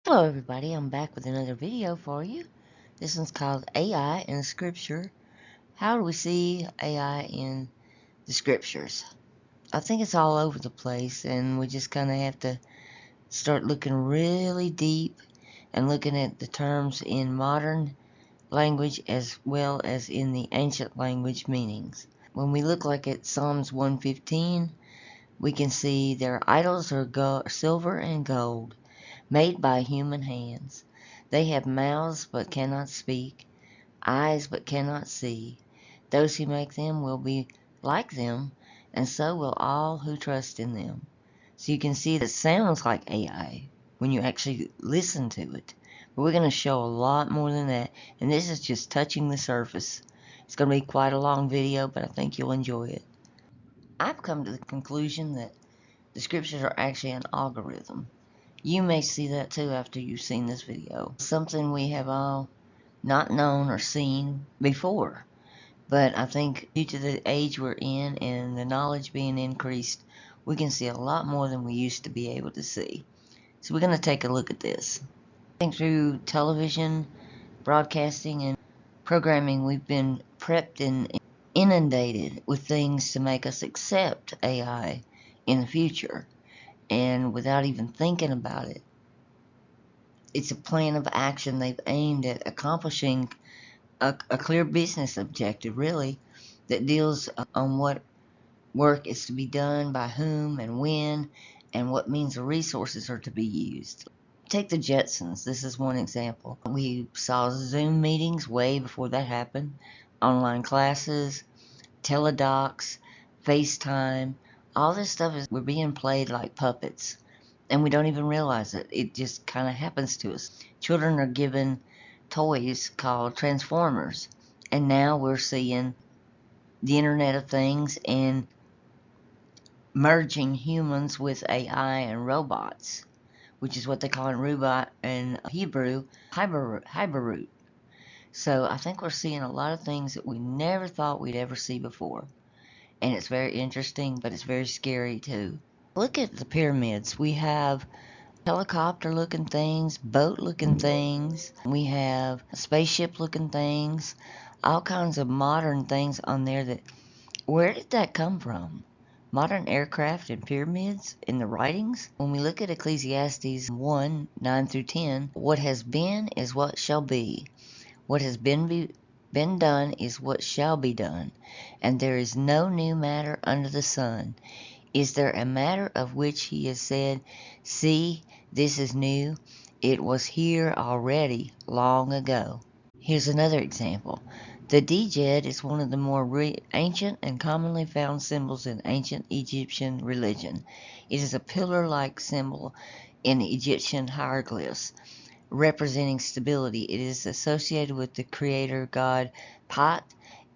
Hello everybody, I'm back with another video for you. This one's called AI in Scripture. How do we see AI in the Scriptures? I think it's all over the place, and we just kind of have to start looking really deep and looking at the terms in modern language as well as in the ancient language meanings. When we look like at Psalms 115, we can see their idols are silver and gold, made by human hands. They have mouths but cannot speak, eyes but cannot see. Those who make them will be like them, and so will all who trust in them. So you can see that sounds like AI when you actually listen to it. But we're going to show a lot more than that, and this is just touching the surface. It's going to be quite a long video, but I think you'll enjoy it. I've come to the conclusion that the scriptures are actually an algorithm. You may see that too after you've seen this video. Something we have all not known or seen before. But I think due to the age we're in and the knowledge being increased, we can see a lot more than we used to be able to see. So we're going to take a look at this. I think through television, broadcasting, and programming, we've been prepped and inundated with things to make us accept AI in the future. And without even thinking about it, it's a plan of action they've aimed at accomplishing a clear business objective, really, that deals on what work is to be done, by whom and when, and what means of resources are to be used. Take the Jetsons. This is one example. We saw Zoom meetings way before that happened, online classes, teledocs, FaceTime. All this stuff we're being played like puppets, and we don't even realize it. It just kind of happens to us. Children are given toys called Transformers, and now we're seeing the Internet of Things and merging humans with AI and robots, which is what they call in Hebrew, hyberut. So I think we're seeing a lot of things that we never thought we'd ever see before. And it's very interesting, but it's very scary too. Look at the pyramids. We have helicopter looking things, boat looking things. We have spaceship looking things, all kinds of modern things on there that, where did that come from? Modern aircraft and pyramids in the writings? When we look at Ecclesiastes 1, 9 through 10, what has been is what shall be. What has been done is what shall be done, and there is no new matter under the sun. Is there a matter of which he has said, see, this is new? It was here already long ago. Here's another example. The djed is one of the more ancient and commonly found symbols in ancient Egyptian religion. It is a pillar-like symbol in Egyptian hieroglyphs, representing stability. It is associated with the creator god Pat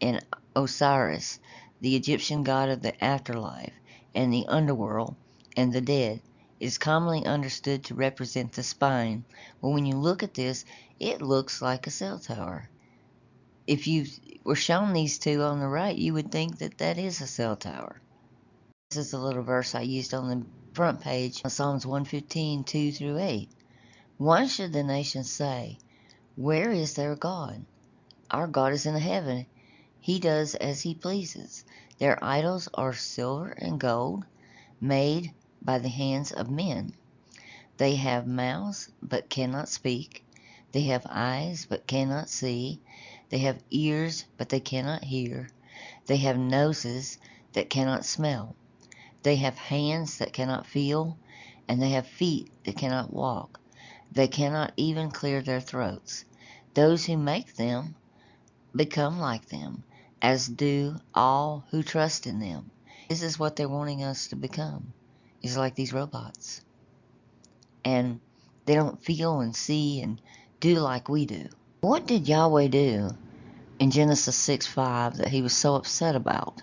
and Osiris, the Egyptian god of the afterlife and the underworld and the dead. It is commonly understood to represent the spine. Well, when you look at this, it looks like a cell tower. If you were shown these two on the right, you would think that that is a cell tower. This is a little verse I used on the front page, Psalms 115, 2 through 8. Why should the nations say, where is their God? Our God is in heaven. He does as he pleases. Their idols are silver and gold, made by the hands of men. They have mouths, but cannot speak. They have eyes, but cannot see. They have ears, but they cannot hear. They have noses that cannot smell. They have hands that cannot feel, and they have feet that cannot walk. They cannot even clear their throats. Those who make them become like them, as do all who trust in them. This is what they're wanting us to become, is like these robots. And they don't feel and see and do like we do. What did Yahweh do in Genesis 6:5 that he was so upset about?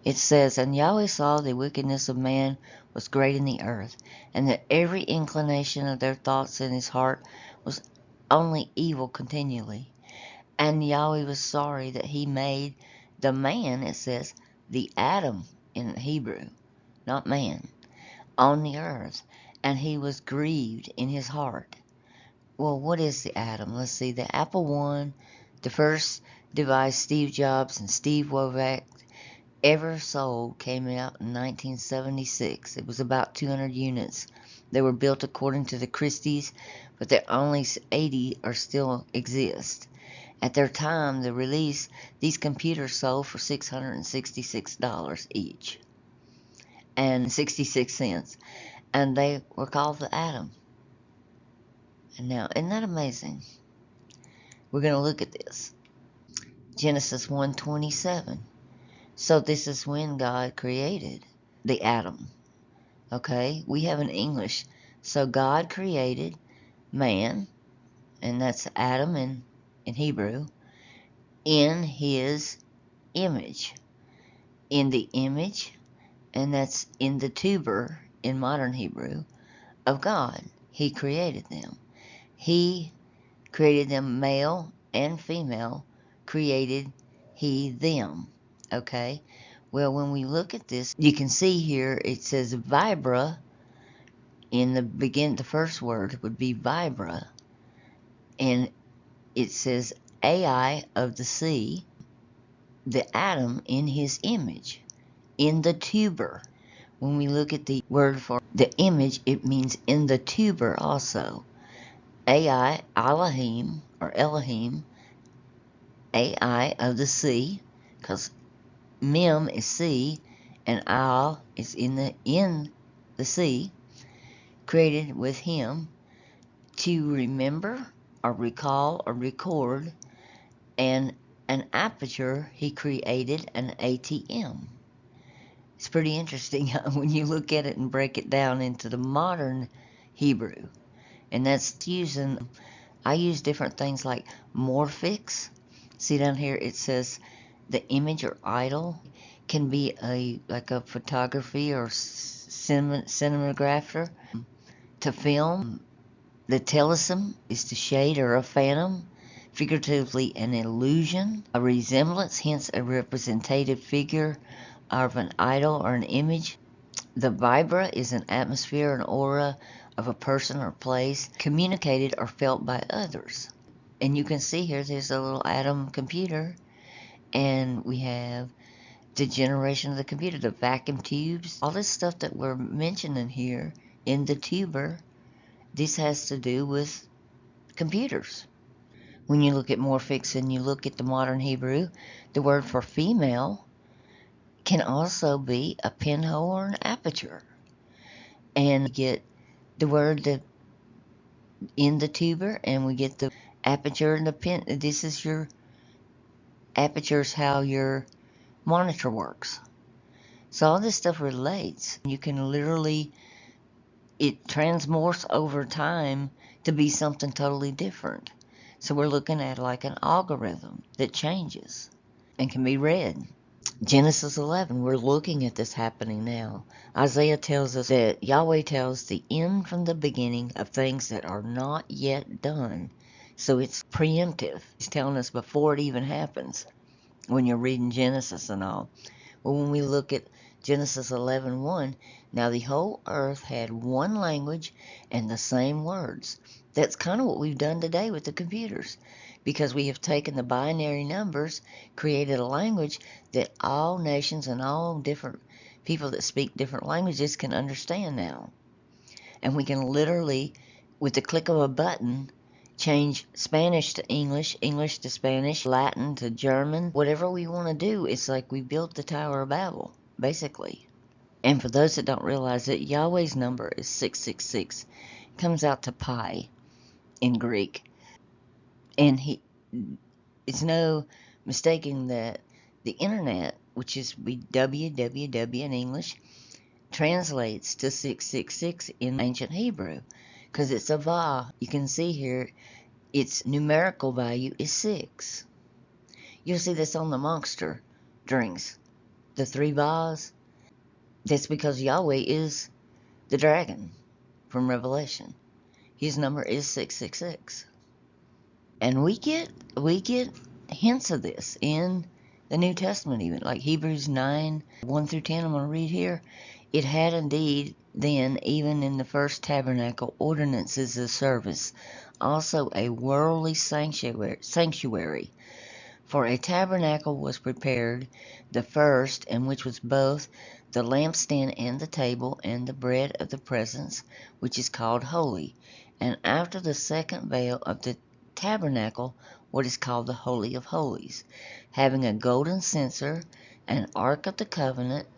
It says, and Yahweh saw the wickedness of man was great in the earth, and that every inclination of their thoughts in his heart was only evil continually. And Yahweh was sorry that he made the man, it says, the Adam in Hebrew, not man, on the earth, and he was grieved in his heart. Well, what is the atom? Let's see. The Apple I, the first device Steve Jobs and Steve Wozniak ever sold, came out in 1976. It was about 200 units. They were built according to the Christie's, but there only 80 are still exist. At their time, the release, these computers sold for $666 each and 66 cents, and they were called the atom. And now, isn't that amazing? We're going to look at this. Genesis 1:27. So this is when God created the atom. Okay, we have in English. So God created man, and that's Adam in Hebrew, in his image. In the image, and that's in the tuber in modern Hebrew, of God. He created them. He created them male and female, created he them. Okay? Well, when we look at this, you can see here it says vibra. In the first word would be vibra, and it says Ai of the sea, the atom in his image, in the tuber. When we look at the word for the image, it means in the tuber also. Ai, Elohim, or Elohim, Ai of the sea, because Mem is sea, and Al is in the sea, created with him to remember or recall or record, and an aperture he created an ATM. It's pretty interesting when you look at it and break it down into the modern Hebrew. And that's using, I use different things like morphics. See down here it says the image or idol can be like a photography or cinematographer. To film, the telesum is to shade or a phantom, figuratively an illusion, a resemblance, hence a representative figure of an idol or an image. The vibra is an atmosphere, an aura of a person or place, communicated or felt by others. And you can see here there's a little atom computer, and we have the generation of the computer, the vacuum tubes, all this stuff that we're mentioning here in the tuber. This has to do with computers. When you look at morphics and you look at the modern Hebrew, the word for female can also be a pinhole or an aperture. And we get the word in the tuber, and we get the aperture and the pin. This is your aperture, is how your monitor works. So all this stuff relates. You can literally, it transmorphs over time to be something totally different. So we're looking at like an algorithm that changes and can be read. Genesis 11, we're looking at this happening now. Isaiah tells us that Yahweh tells the end from the beginning of things that are not yet done. So it's preemptive. He's telling us before it even happens when you're reading Genesis and all. Well, when we look at Genesis 11:1, now the whole earth had one language and the same words. That's kind of what we've done today with the computers, because we have taken the binary numbers, created a language that all nations and all different people that speak different languages can understand now. And we can literally, with the click of a button, change Spanish to English, English to Spanish, Latin to German, whatever we want to do. It's like we built the Tower of Babel, basically. And for those that don't realize it, Yahweh's number is 666. It comes out to pi in Greek. And it's no mistaking that the internet, which is www in English, translates to 666 in ancient Hebrew, because it's a va. You can see here its numerical value is 6. You'll see this on the monster drinks, the 3 vas. That's because Yahweh is the dragon from Revelation. His number is 666. And we get hints of this in the New Testament, even like Hebrews 9:1-10. I'm going to read here. It had indeed then, even in the first tabernacle, ordinances of service, also a worldly sanctuary. For a tabernacle was prepared, the first, in which was both the lampstand and the table, and the bread of the presence, which is called holy. And after the second veil of the tabernacle, what is called the Holy of Holies, having a golden censer, an ark of the covenant,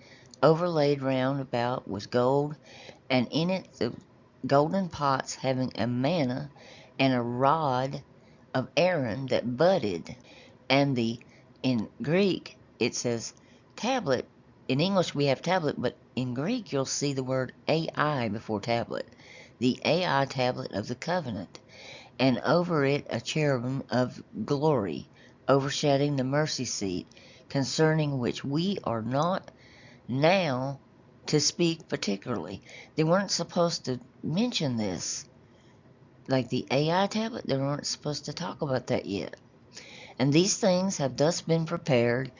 overlaid round about with gold, and in it the golden pots having a manna and a rod of Aaron that budded, and in Greek it says tablet. In English we have tablet, but in Greek you'll see the word AI before tablet. The AI tablet of the covenant, and over it a cherubim of glory, overshadowing the mercy seat, concerning which we are not now to speak particularly. They weren't supposed to mention this. Like the AI tablet, they weren't supposed to talk about that yet. And these things have thus been prepared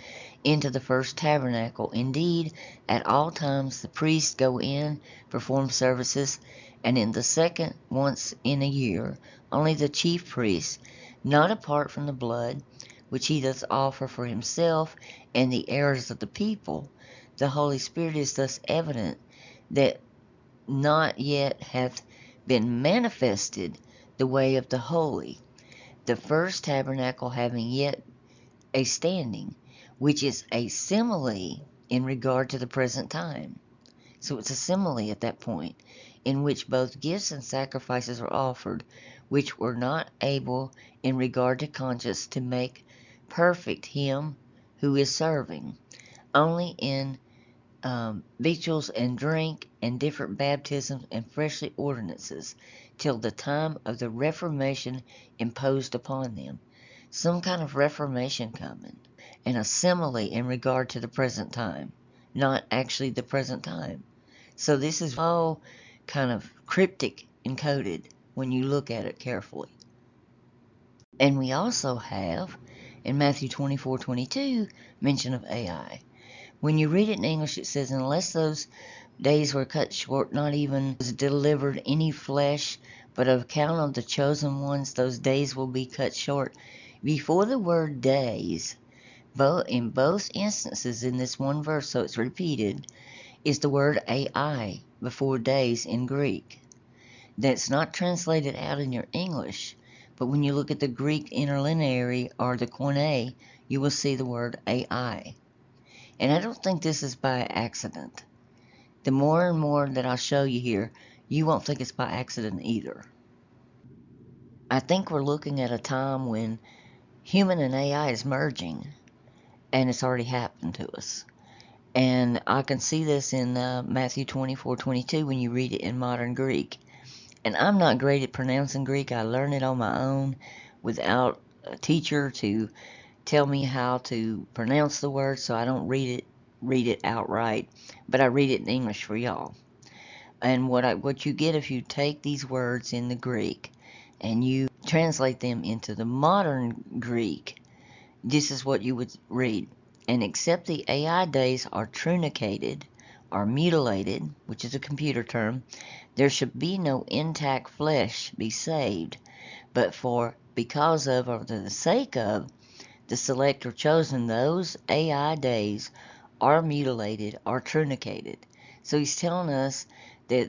into the first tabernacle. Indeed, at all times the priests go in, perform services, and in the second, once in a year, only the chief priest, not apart from the blood, which he doth offer for himself and the errors of the people. The Holy Spirit is thus evident that not yet hath been manifested the way of the holy, the first tabernacle having yet a standing, which is a simile in regard to the present time. So it's a simile at that point, in which both gifts and sacrifices are offered, which were not able in regard to conscience to make perfect him who is serving, only in victuals and drink and different baptisms and freshly ordinances, till the time of the Reformation imposed upon them. Some kind of reformation coming, and a simile in regard to the present time, not actually the present time. So this is all kind of cryptic encoded when you look at it carefully. And we also have, in Matthew 24:22, mention of AI. When you read it in English, it says, unless those days were cut short, not even was delivered any flesh, but of account of the chosen ones, those days will be cut short. Before the word days, in both instances in this one verse, so it's repeated, is the word AI before days in Greek. That's not translated out in your English, but when you look at the Greek interlineary or the Koine, you will see the word AI. And I don't think this is by accident. The more and more that I show you here, you won't think it's by accident either. I think we're looking at a time when human and AI is merging, and it's already happened to us. And I can see this in Matthew 24:22 when you read it in modern Greek. And I'm not great at pronouncing Greek. I learned it on my own without a teacher to tell me how to pronounce the word, so I don't read it outright, but I read it in English for y'all. And what you get if you take these words in the Greek and you translate them into the modern Greek, this is what you would read. And except the AI days are truncated or mutilated, which is a computer term, there should be no intact flesh be saved, but because of, or for the sake of, the select or chosen, those AI days are mutilated or truncated. So he's telling us that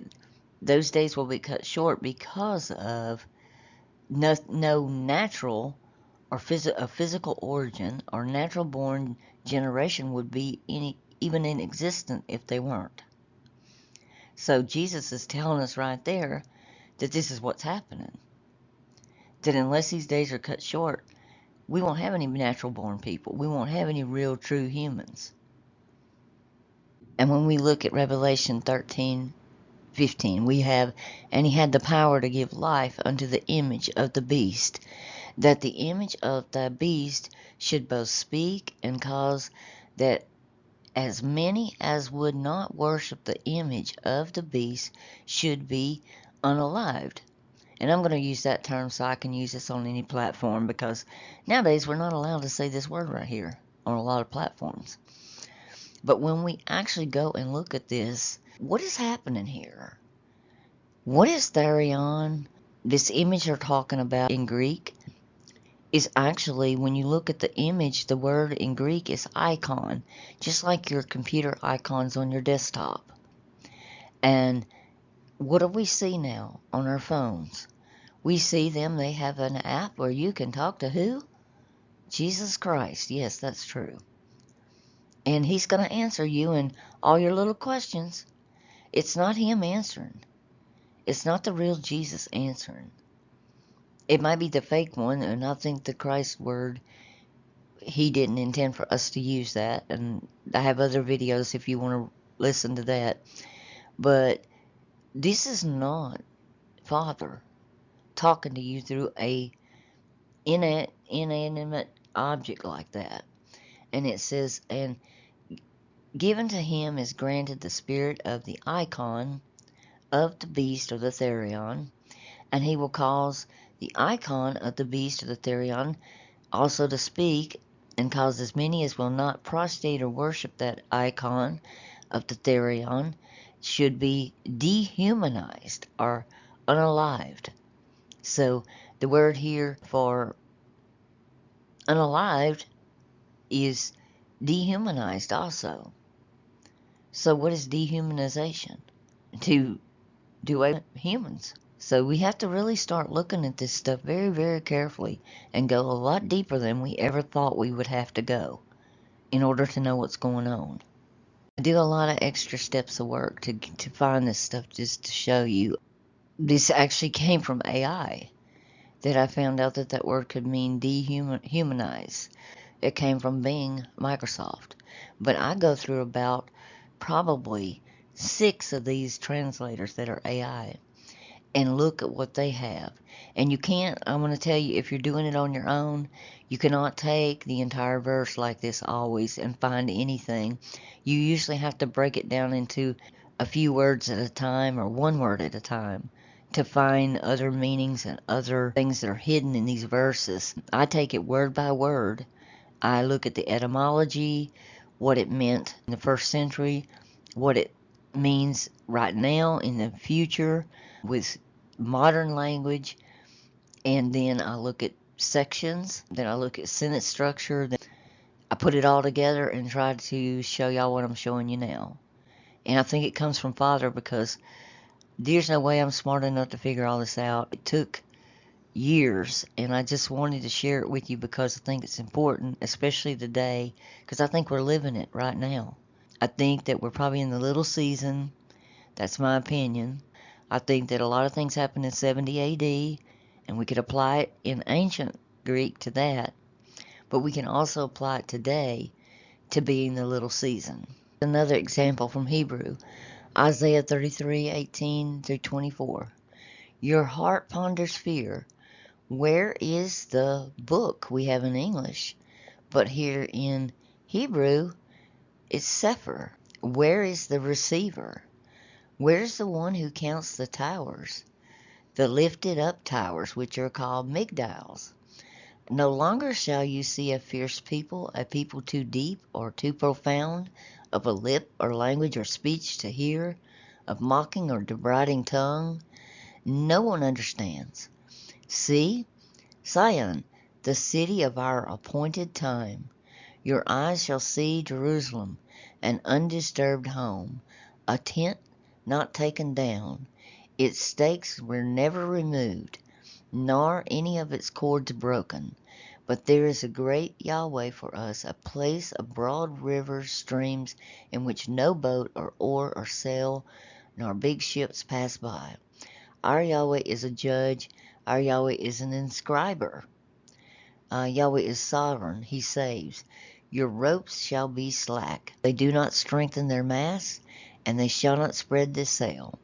those days will be cut short because of no natural or physical origin or natural born generation would be even in existence if they weren't. So Jesus is telling us right there that this is what's happening. That unless these days are cut short, we won't have any natural born people. We won't have any real true humans. And when we look at Revelation 13:15, we have, and he had the power to give life unto the image of the beast, that the image of the beast should both speak and cause that as many as would not worship the image of the beast should be unalived. And I'm going to use that term so I can use this on any platform, because nowadays we're not allowed to say this word right here on a lot of platforms. But when we actually go and look at this, what is happening here? What is Therion? This image they're talking about in Greek is actually, when you look at the image, the word in Greek is icon, just like your computer icons on your desktop. And what do we see now on our phones? We see them, they have an app where you can talk to who? Jesus Christ. Yes, that's true. And he's going to answer you and all your little questions. It's not him answering. It's not the real Jesus answering. It might be the fake one, and I think the Christ word, he didn't intend for us to use that. And I have other videos if you want to listen to that. But this is not Father talking to you through a inanimate object like that. And it says, and given to him is granted the spirit of the icon of the beast or the Therion, and he will cause the icon of the beast or the Therion also to speak, and cause as many as will not prostrate or worship that icon of the Therion should be dehumanized or unalived. So the word here for unalived is dehumanized also. So what is dehumanization? To do away with humans. So we have to really start looking at this stuff very, very carefully and go a lot deeper than we ever thought we would have to go in order to know what's going on. I do a lot of extra steps of work to find this stuff just to show you. This actually came from AI, that I found out that that word could mean dehumanize. It came from Bing, Microsoft. But I go through about probably 6 of these translators that are AI and look at what they have. And you can't, I'm going to tell you, if you're doing it on your own, you cannot take the entire verse like this always and find anything. You usually have to break it down into a few words at a time or one word at a time to find other meanings and other things that are hidden in these verses. I take it word by word. I look at the etymology, what it meant in the first century, what it means right now in the future with modern language, and then I look at sections, then I look at sentence structure, then I put it all together and try to show y'all what I'm showing you now. And I think it comes from Father, because there's no way I'm smart enough to figure all this out. It took years, and I just wanted to share it with you because I think it's important, especially today, because I think we're living it right now. I think that we're probably in the little season. That's my opinion. I think that a lot of things happened in 70 AD, and we could apply it in ancient Greek to that, but we can also apply it today to being the little season. Another example from Hebrew, Isaiah 33:18 through 24. Your heart ponders fear. Where is the book we have in English? But here in Hebrew, it's Sefer. Where is the receiver? Where's the one who counts the towers? The lifted up towers, which are called migdals. No longer shall you see a fierce people, a people too deep or too profound, of a lip or language or speech to hear, of mocking or deriding tongue. No one understands. See, Sion, the city of our appointed time. Your eyes shall see Jerusalem, an undisturbed home, a tent not taken down. Its stakes were never removed, nor any of its cords broken. But there is a great Yahweh for us, a place of broad rivers, streams, in which no boat or oar or sail, nor big ships pass by. Our Yahweh is a judge. Our Yahweh is an inscriber. Yahweh is sovereign. He saves. Your ropes shall be slack. They do not strengthen their masts, and they shall not spread the sail.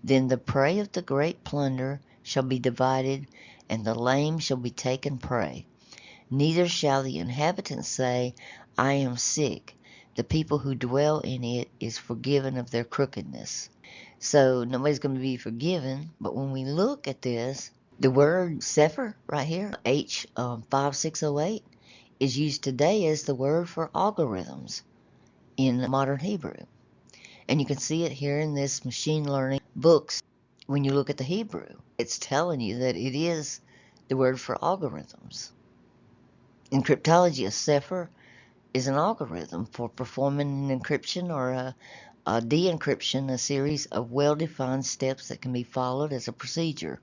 Then the prey of the great plunder shall be divided, and the lame shall be taken prey. Neither shall the inhabitants say, I am sick. The people who dwell in it is forgiven of their crookedness. So nobody's going to be forgiven. But when we look at this, the word Sefer right here, H5608, is used today as the word for algorithms. in modern Hebrew. And you can see it here in this machine learning books. When you look at the Hebrew, it's telling you that it is the word for algorithms. In cryptology, a cipher is an algorithm for performing an encryption or a de-encryption, a series of well-defined steps that can be followed as a procedure.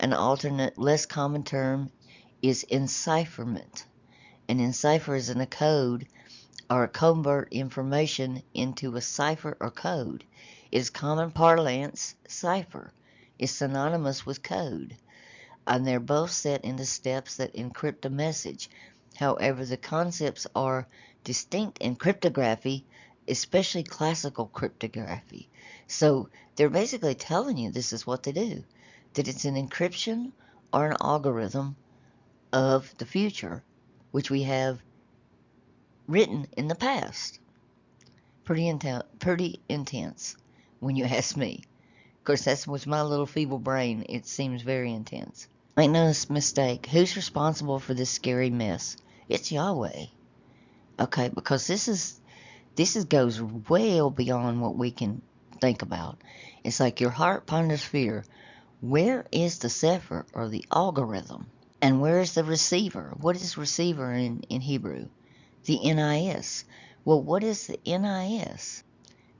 An alternate, less common term is encipherment. An encipher is in a code or convert information into a cipher or code. It is common parlance. Cipher is synonymous with code, and they're both set into steps that encrypt a message. However, the concepts are distinct in cryptography, especially classical cryptography. So they're basically telling you this is what they do, that it's an encryption or an algorithm of the future, which we have written in the past. Pretty intense when you ask me. Of course, that's with my little feeble brain. It seems very intense. Make no mistake, who's responsible for this scary mess? It's Yahweh. Okay, because this goes well beyond what we can think about. It's like your heart ponders fear. Where is the sefer or the algorithm? And where is the receiver? What is receiver in Hebrew? The NIS. Well, what is the NIS?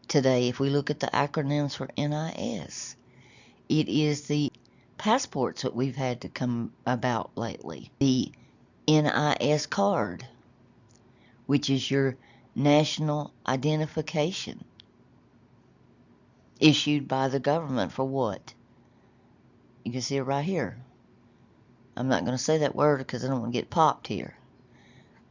Today, if we look at the acronyms for NIS, it is the passports that we've had to come about lately. The NIS card, which is your national identification, issued by the government for what? You can see it right here. I'm not going to say that word because I don't want to get popped here.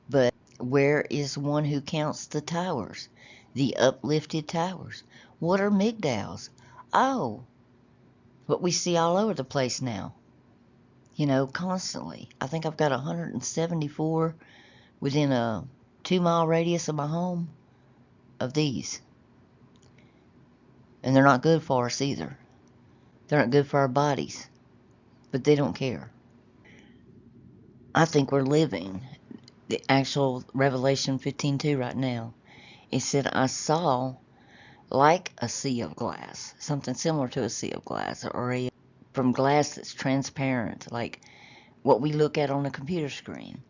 But where is one who counts the towers? The uplifted towers. What are migdals? Oh, what we see all over the place now. Constantly. I think I've got 174 within a 2-mile radius of my home of these. And they're not good for us either. They're not good for our bodies. But they don't care. I think we're living the actual Revelation 15:2 right now. It said, I saw like a sea of glass, something similar to a sea of glass, or from glass that's transparent, like what we look at on a computer screen,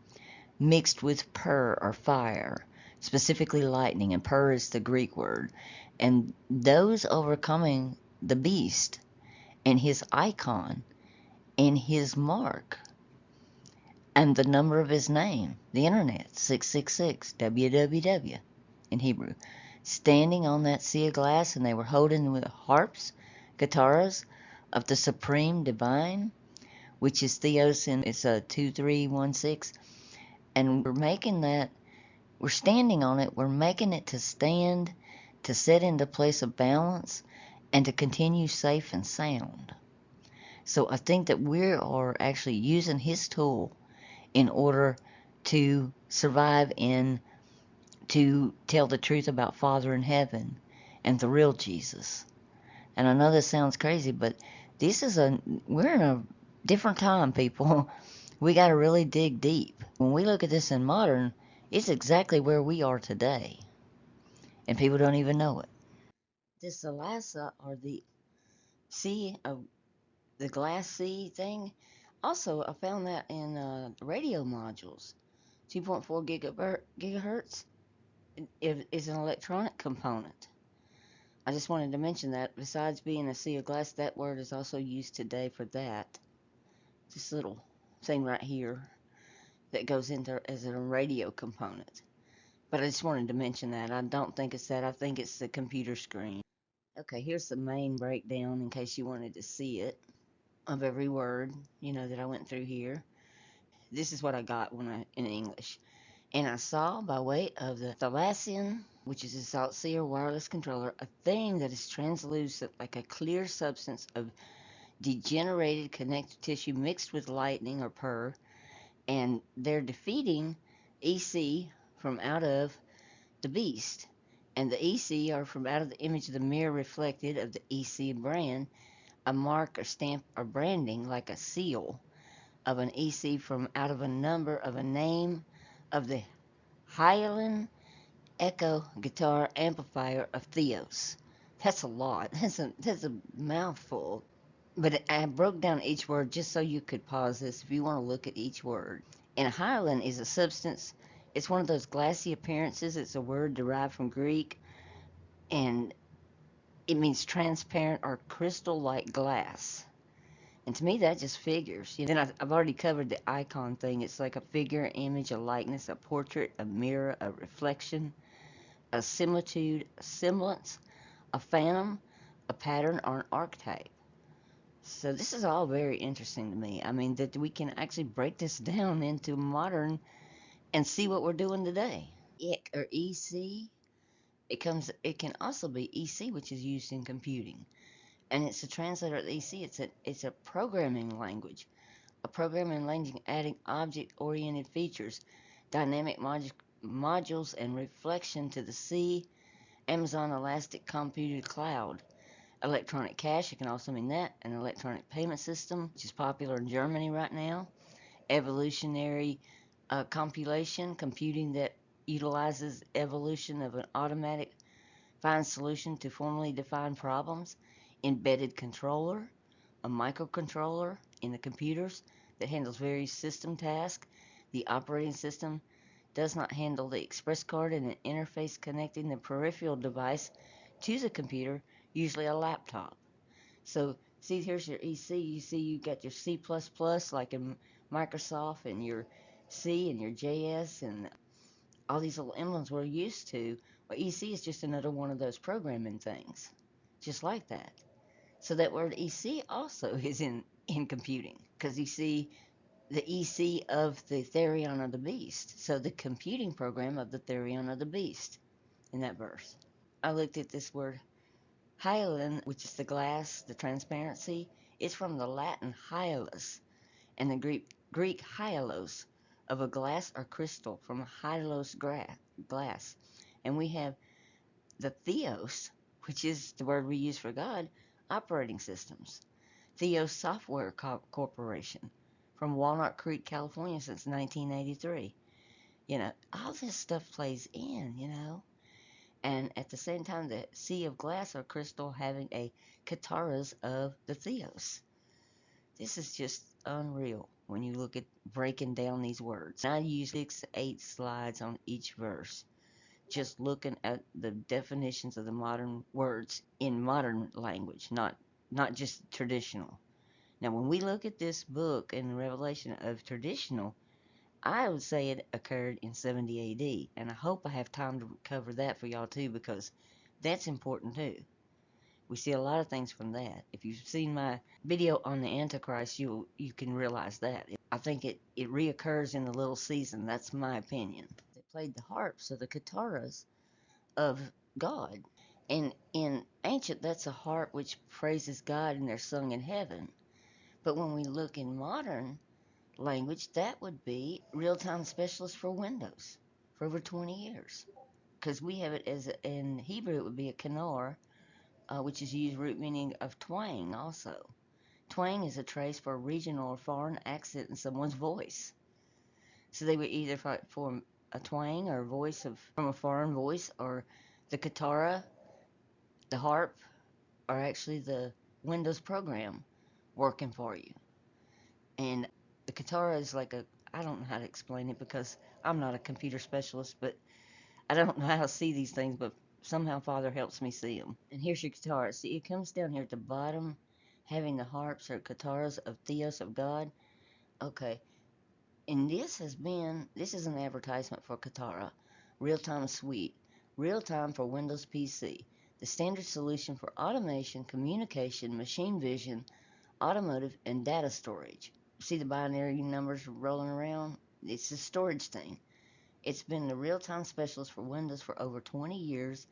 mixed with pur or fire, specifically lightning, and pur is the Greek word, and those overcoming the beast and his icon and his mark and the number of his name, the internet, 666, www in Hebrew, standing on that sea of glass, and they were holding with harps, guitars of the supreme divine, which is Theos, and it's a 2316, and we're standing on it, we're making it to stand, to set into place of balance, and to continue safe and sound. So I think that we are actually using his tool in order to survive and to tell the truth about Father in heaven and the real Jesus. And I know this sounds crazy, but we're in a different time, people. We got to really dig deep. When we look at this in modern, it's exactly where we are today. And people don't even know it. This Alasa, or the sea of the glass sea thing, also I found that in radio modules. 2.4 gigahertz is an electronic component. I just wanted to mention that besides being a sea of glass, that word is also used today for that. This little thing right here that goes into as a radio component. But I just wanted to mention that. I don't think it's that. I think it's the computer screen. Okay, here's the main breakdown in case you wanted to see it of every word, that I went through here. This is what I got in English. And I saw by way of the Thalassian, which is a salt-seer wireless controller, a thing that is translucent like a clear substance of degenerated connective tissue mixed with lightning or purr, and they're defeating EC from out of the beast. And the EC are from out of the image of the mirror reflected of the EC brand, a mark or stamp or branding like a seal of an EC from out of a number of a name of the Hylian Echo guitar amplifier of Theos. That's a lot. That's a mouthful. But I broke down each word just so you could pause this if you want to look at each word. And hyaline is a substance. It's one of those glassy appearances. It's a word derived from Greek, and it means transparent or crystal-like glass. And to me, that just figures. Then I've already covered the icon thing. It's like a figure, image, a likeness, a portrait, a mirror, a reflection, a similitude, a semblance, a phantom, a pattern, or an archetype. So this is all very interesting to me. I mean, that we can actually break this down into modern and see what we're doing today. IC or EC, it can also be EC, which is used in computing. And it's a translator of EC. It's a programming language. A programming language adding object-oriented features, dynamic modules, and reflection to the C, Amazon Elastic Computed Cloud. Electronic cash, it can also mean that. An electronic payment system, which is popular in Germany right now. Evolutionary compilation, computing that utilizes evolution of an automatic find solution to formally defined problems. Embedded controller, a microcontroller in the computers that handles various system tasks. The operating system does not handle the express card and an interface connecting the peripheral device to the computer, usually a laptop. So, see, here's your EC. You see, you got your C++, like in Microsoft, and your C and your JS, and all these little emblems we're used to. Well, EC is just another one of those programming things, just like that. So that word EC also is in computing, because you see the EC of the Therion of the Beast. So the computing program of the Therion of the Beast in that verse. I looked at this word hyaline, which is the glass, the transparency. It's from the Latin hyalus and the Greek hyalos, of a glass or crystal from hyalos glass. And we have the theos, which is the word we use for God, operating systems. Theos Software Corporation from Walnut Creek, California since 1983. All this stuff plays in. And at the same time, the sea of glass or crystal having a kataras of the theos. This is just unreal when you look at breaking down these words. I use 6, 8 slides on each verse, just looking at the definitions of the modern words in modern language, not just traditional. Now, when we look at this book in the Revelation of traditional, I would say it occurred in 70 AD, and I hope I have time to cover that for y'all too, because that's important too. We see a lot of things from that. If you've seen my video on the Antichrist, you can realize that. I think it reoccurs in the little season. That's my opinion. They played the harps or the kataras of God. And in ancient, that's a harp which praises God and they're sung in heaven. But when we look in modern language, that would be real-time specialist for Windows for over 20 years. Because we have it as, in Hebrew, it would be a kinnor, which is used root meaning of twang also. Twang is a trace for a regional or foreign accent in someone's voice. So they would either form a twang or a voice from a foreign voice, or the katara, the harp, or actually the Windows program working for you. And the katara is like I don't know how to explain it because I'm not a computer specialist, but I don't know how to see these things, but somehow Father helps me see them. And here's your guitar. See, it comes down here at the bottom, having the harps or kataras of Theos of God. Okay, and this is an advertisement for Katara, Real-Time Suite, Real-Time for Windows PC, the standard solution for automation, communication, machine vision, automotive, and data storage. See the binary numbers rolling around? It's a storage thing. It's been the real-time specialist for Windows for over 20 years,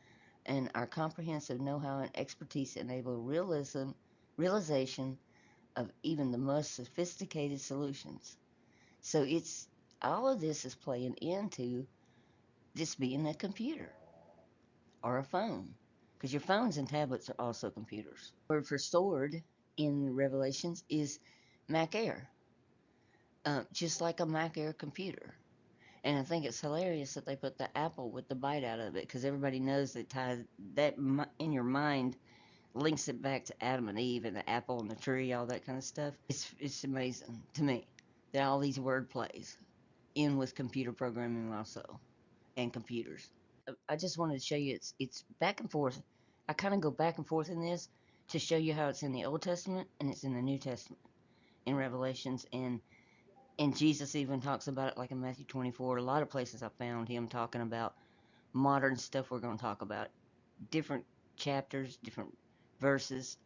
and our comprehensive know-how and expertise enable realization of even the most sophisticated solutions. So it's all of this is playing into this being a computer or a phone, because your phones and tablets are also computers. The word for sword in Revelations is Mac Air, just like a Mac Air computer. And I think it's hilarious that they put the apple with the bite out of it because everybody knows that ties that in your mind links it back to Adam and Eve and the apple and the tree, all that kind of stuff. It's amazing to me that all these word plays in with computer programming also and computers. I just wanted to show you it's back and forth. I kind of go back and forth in this to show you how it's in the Old Testament and it's in the New Testament in Revelations, and Jesus even talks about it like in Matthew 24. A lot of places I found him talking about modern stuff we're going to talk about, different chapters, different verses.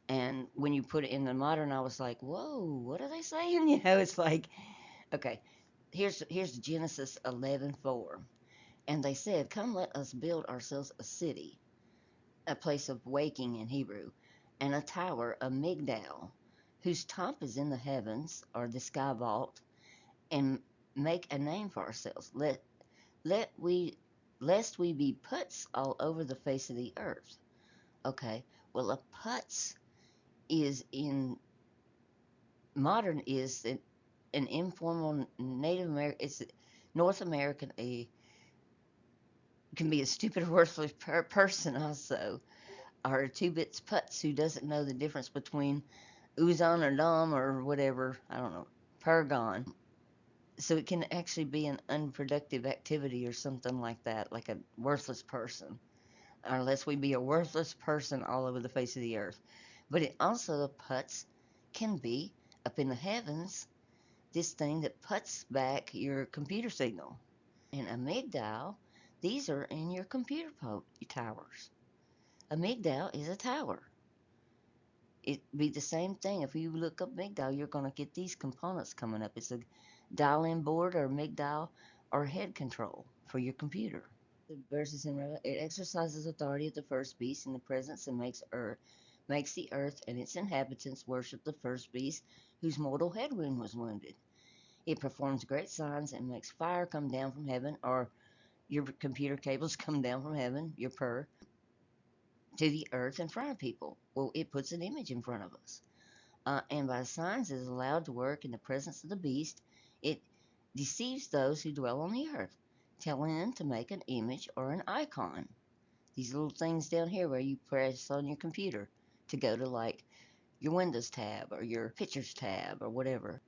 And when you put it in the modern, I was like, whoa, what are they saying? You know, it's like, okay, here's Genesis 11:4. And they said, come, let us build ourselves a city, a place of waking in Hebrew, and a tower, a migdal, whose top is in the heavens, or the sky vault, and make a name for ourselves. Let we lest we be puts all over the face of the earth. Okay, well, a putz is in modern is an informal Native American. It's North American. A can be a stupid, worthless person also, or a two bits putz who doesn't know the difference between Uzon or Dom or whatever. I don't know. Pergon. So it can actually be an unproductive activity or something like that, like a worthless person, unless we be a worthless person all over the face of the earth. But it also, the putz can be up in the heavens, this thing that puts back your computer signal. And amygdala, these are in your computer towers. Amygdala is a tower. It'd be the same thing. If you look up amygdala, you're going to get these components coming up. It's a dial-in board or amygdala or head control for your computer. The verses in Revelation, it exercises authority of the first beast in the presence and makes the earth and its inhabitants worship the first beast whose mortal head wound was wounded. It performs great signs and makes fire come down from heaven, or your computer cables come down from heaven, your to the earth in front of people. Well, it puts an image in front of us. And by signs it is allowed to work in the presence of the beast. It deceives those who dwell on the earth, telling them to make an image or an icon. These little things down here where you press on your computer to go to like your Windows tab or your Pictures tab or whatever.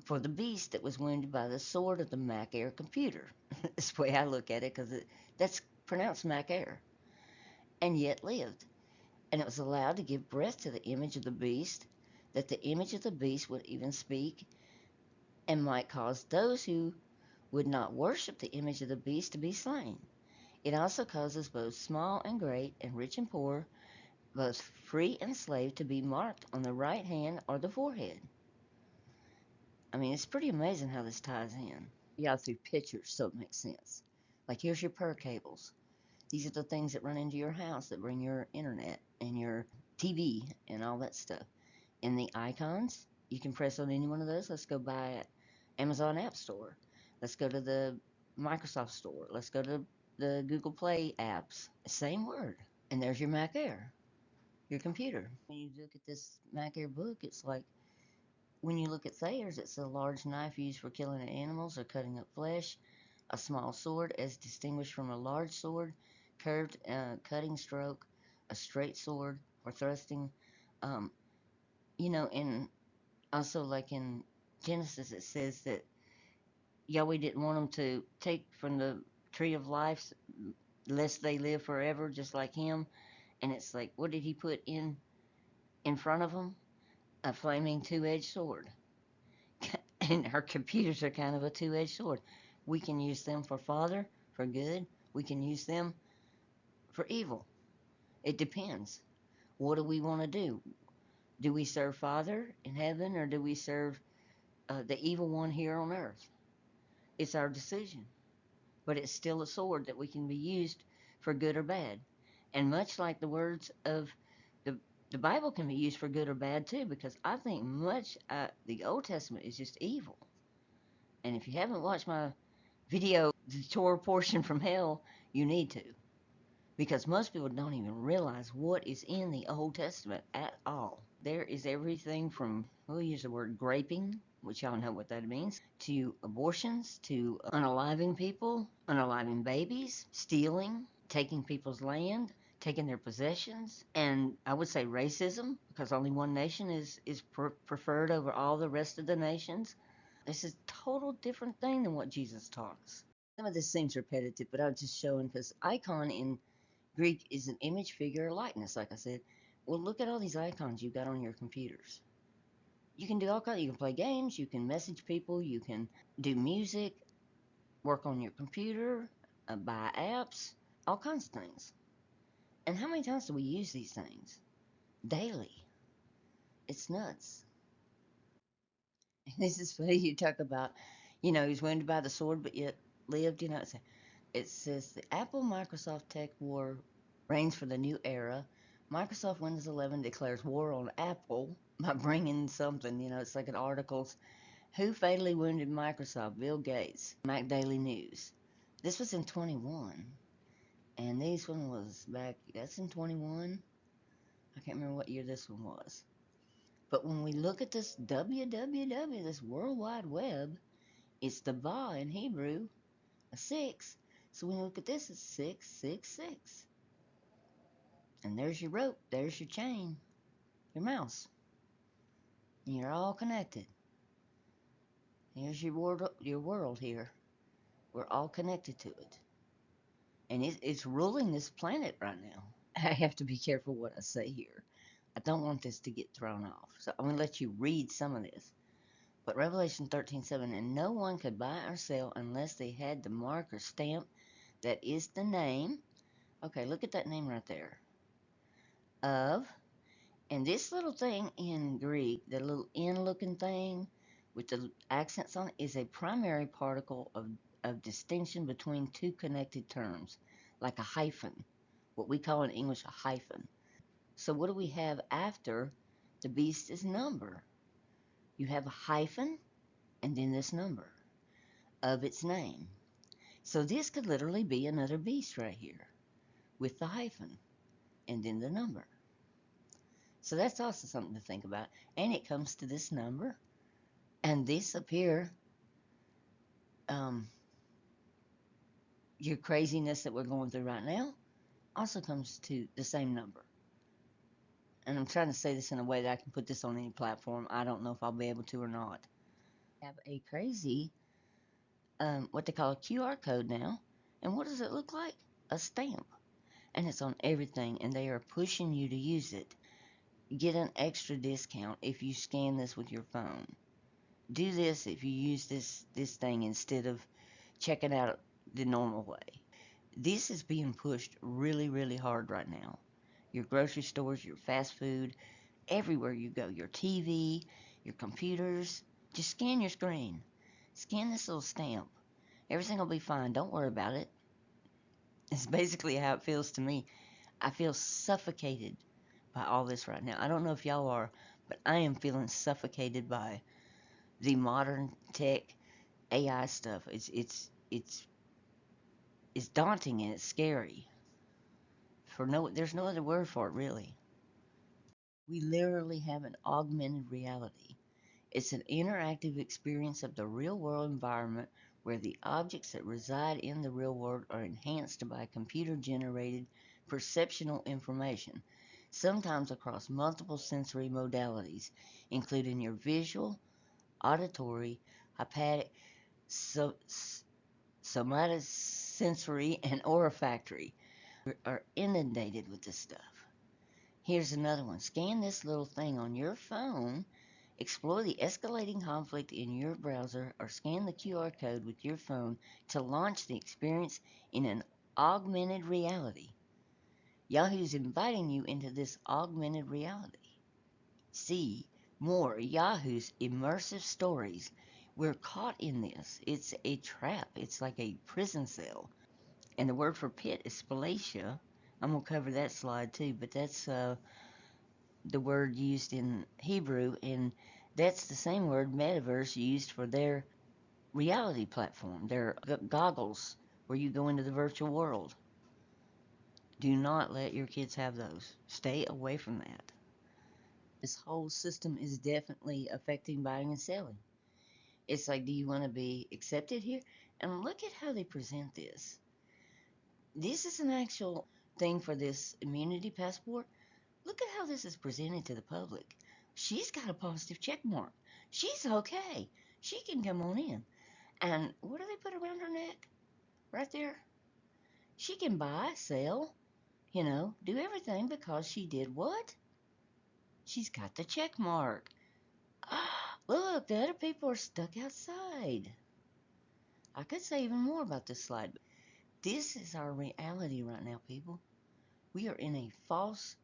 For the beast that was wounded by the sword of the Mac Air computer. That's the way I look at it because that's pronounced Mac Air. And yet lived. And it was allowed to give breath to the image of the beast, that the image of the beast would even speak and might cause those who would not worship the image of the beast to be slain. It also causes both small and great, and rich and poor, both free and slave, to be marked on the right hand or the forehead. I mean, it's pretty amazing how this ties in. Yeah, through pictures, so it makes sense. Like, here's your per cables. These are the things that run into your house that bring your internet and your TV and all that stuff. And the icons, you can press on any one of those. Let's go buy at Amazon App Store. Let's go to the Microsoft Store. Let's go to the Google Play apps. Same word. And there's your Mac Air, your computer. When you look at this Mac Air book, it's like when you look at Thayer's, it's a large knife used for killing animals or cutting up flesh, a small sword as distinguished from a large sword, curved cutting stroke, a straight sword for thrusting. Um, and also like in Genesis, it says that Yahweh didn't want them to take from the tree of life lest they live forever, just like him. And it's like, what did he put in front of them? A flaming two-edged sword. And our computers are kind of a two-edged sword. We can use them for Father, for good. We can use them for evil. It depends. What do we want to do? Do we serve Father in heaven, or do we serve the evil one here on earth? It's our decision. But it's still a sword that we can be used for good or bad. And much like the words of the the Bible can be used for good or bad too, because I think much the Old Testament is just evil. And if you haven't watched my video, the Torah portion from hell, you need to, because most people don't even realize what is in the Old Testament at all. There is everything from, we'll use the word graping, which y'all know what that means, to abortions, to unaliving people, unaliving babies, stealing, taking people's land, taking their possessions, and I would say racism, because only one nation is preferred over all the rest of the nations. This is a total different thing than what Jesus taught us. Some of this seems repetitive, but I'm just showing because icon in Greek is an image, figure, or likeness, like I said. Well, look at all these icons you've got on your computers. You can do all kinds. You can play games. You can message people. You can do music, work on your computer, buy apps, all kinds of things. And how many times do we use these things? Daily. It's nuts. This is funny. You talk about, he was wounded by the sword, but yet lived. It says the Apple Microsoft tech war reigns for the new era. Microsoft Windows 11 declares war on Apple by bringing something. It's like an article. Who fatally wounded Microsoft? Bill Gates. Mac Daily News. This was in 21, and this one was back. That's in 21. I can't remember what year this one was. But when we look at this www, this World Wide Web, it's the ba in Hebrew, a 6. So when you look at this, it's 666. And there's your rope, there's your chain, your mouse. And you're all connected. Here's your world here. We're all connected to it. And it's ruling this planet right now. I have to be careful what I say here. I don't want this to get thrown off. So I'm going to let you read some of this. But Revelation 13:7, and no one could buy or sell unless they had the mark or stamp that is the name. Okay, look at that name right there. Of, and this little thing in Greek, the little N looking thing with the accents on it, is a primary particle of distinction between two connected terms, like a hyphen, what we call in English a hyphen. So what do we have after the beast's number? You have a hyphen and then this number of its name. So this could literally be another beast right here with the hyphen and then the number. So that's also something to think about. And it comes to this number. And this up here, your craziness that we're going through right now, also comes to the same number. And I'm trying to say this in a way that I can put this on any platform. I don't know if I'll be able to or not. Have a crazy, what they call a QR code now. And what does it look like? A stamp. And it's on everything. And they are pushing you to use it. Get an extra discount if you scan this with your phone. Do this if you use this thing instead of checking out the normal way. This is being pushed really, really hard right now. Your grocery stores, your fast food, everywhere you go, your TV, your computers, just scan your screen. Scan this little stamp. Everything will be fine. Don't worry about it. It's basically how it feels to me. I feel suffocated by all this right now. I don't know if y'all are, but I am feeling suffocated by the modern tech AI stuff. It's daunting and it's scary. There's no other word for it really. We literally have an augmented reality. It's an interactive experience of the real world environment where the objects that reside in the real world are enhanced by computer generated perceptual information, sometimes across multiple sensory modalities, including your visual, auditory, hepatic, so, somatosensory, and olfactory. Are inundated with this stuff. Here's another one. Scan this little thing on your phone, explore the escalating conflict in your browser, or scan the QR code with your phone to launch the experience in an augmented reality. Yahoo's inviting you into this augmented reality. See more Yahoo's immersive stories. We're caught in this. It's a trap. It's like a prison cell. And the word for pit is spalatia. I'm going to cover that slide too, but that's the word used in Hebrew, and that's the same word Metaverse used for their reality platform, their goggles where you go into the virtual world. Do not let your kids have those. Stay away from that. This whole system is definitely affecting buying and selling. It's like, do you want to be accepted here? And look at how they present this. This is an actual thing for this immunity passport. Look at how this is presented to the public. She's got a positive check mark. She's okay. She can come on in. And what do they put around her neck? Right there. She can buy, sell, do everything because she did what? She's got the check mark. Look, the other people are stuck outside. I could say even more about this slide, but this is our reality right now, people. We are in a false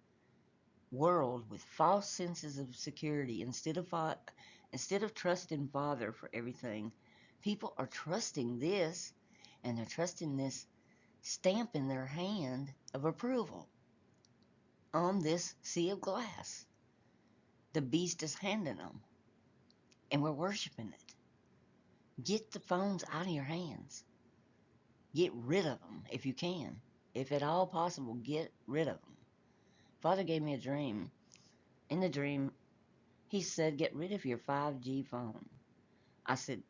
world with false senses of security. Instead of trusting Father for everything, people are trusting this, and they're trusting this stamp in their hand of approval on this sea of glass. The beast is handing them, and we're worshiping it. Get the phones out of your hands. Get rid of them if you can. If at all possible, get rid of them. Father gave me a dream. In the dream, he said, get rid of your 5G phone. I said,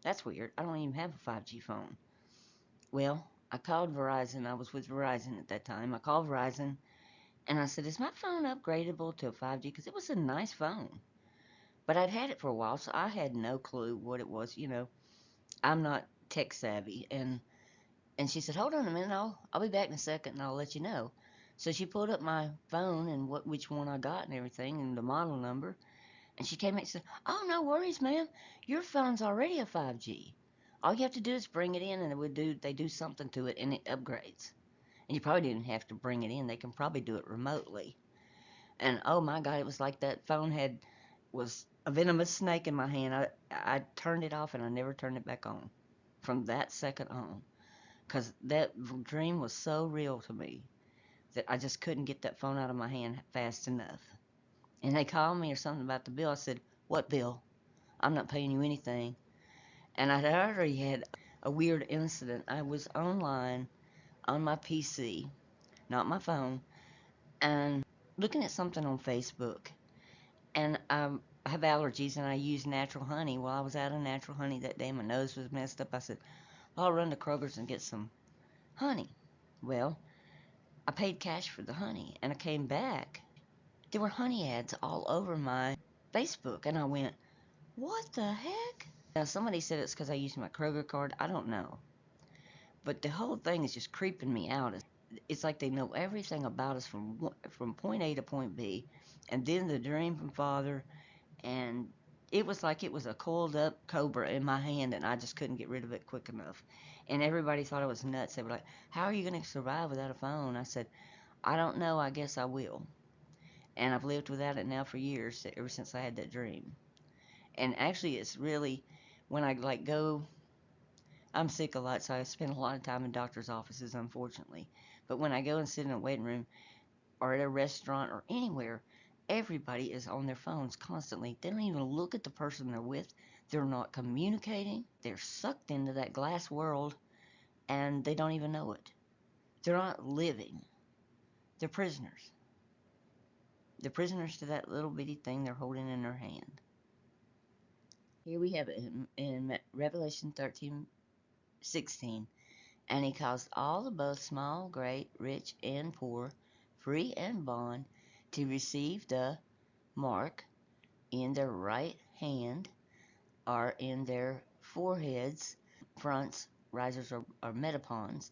that's weird. I don't even have a 5G phone. Well, I called Verizon. I was with Verizon at that time. I called Verizon, and I said, is my phone upgradable to a 5G? Because it was a nice phone. But I'd had it for a while, so I had no clue what it was. I'm not tech savvy. And she said, hold on a minute. I'll be back in a second, and I'll let you know. So she pulled up my phone and which one I got and everything and the model number. And she came back and said, oh, no worries, ma'am. Your phone's already a 5G. All you have to do is bring it in, and they do something to it, and it upgrades. And you probably didn't have to bring it in. They can probably do it remotely. And oh my God, it was like that phone was a venomous snake in my hand. I turned it off and I never turned it back on from that second on, because that dream was so real to me that I just couldn't get that phone out of my hand fast enough. And they called me or something about the bill. I said, what bill? I'm not paying you anything. And I'd already had a weird incident. I was online on my PC, not my phone, and looking at something on Facebook. And I have allergies, and I use natural honey. Well, I was out of natural honey that day. My nose was messed up. I said, well, I'll run to Kroger's and get some honey. Well, I paid cash for the honey, and I came back. There were honey ads all over my Facebook, and I went, what the heck? Now, somebody said it's because I used my Kroger card. I don't know. But the whole thing is just creeping me out. It's like they know everything about us from point A to point B. And then the dream from Father, and it was like it was a coiled up cobra in my hand, and I just couldn't get rid of it quick enough. And everybody thought I was nuts. They were like, how are you going to survive without a phone? I said, I don't know. I guess I will. And I've lived without it now for years, ever since I had that dream. And actually, it's really, when I go, I'm sick a lot, so I spend a lot of time in doctor's offices, unfortunately. But when I go and sit in a waiting room or at a restaurant or anywhere, everybody is on their phones constantly. They don't even look at the person they're with. They're not communicating. They're sucked into that glass world, and they don't even know it. They're not living. They're prisoners. They're prisoners to that little bitty thing they're holding in their hand. Here we have it in Revelation 13:16. And he caused all, both small, great, rich, and poor, free and bond, to receive the mark in their right hand or in their foreheads, fronts, risers, or metapons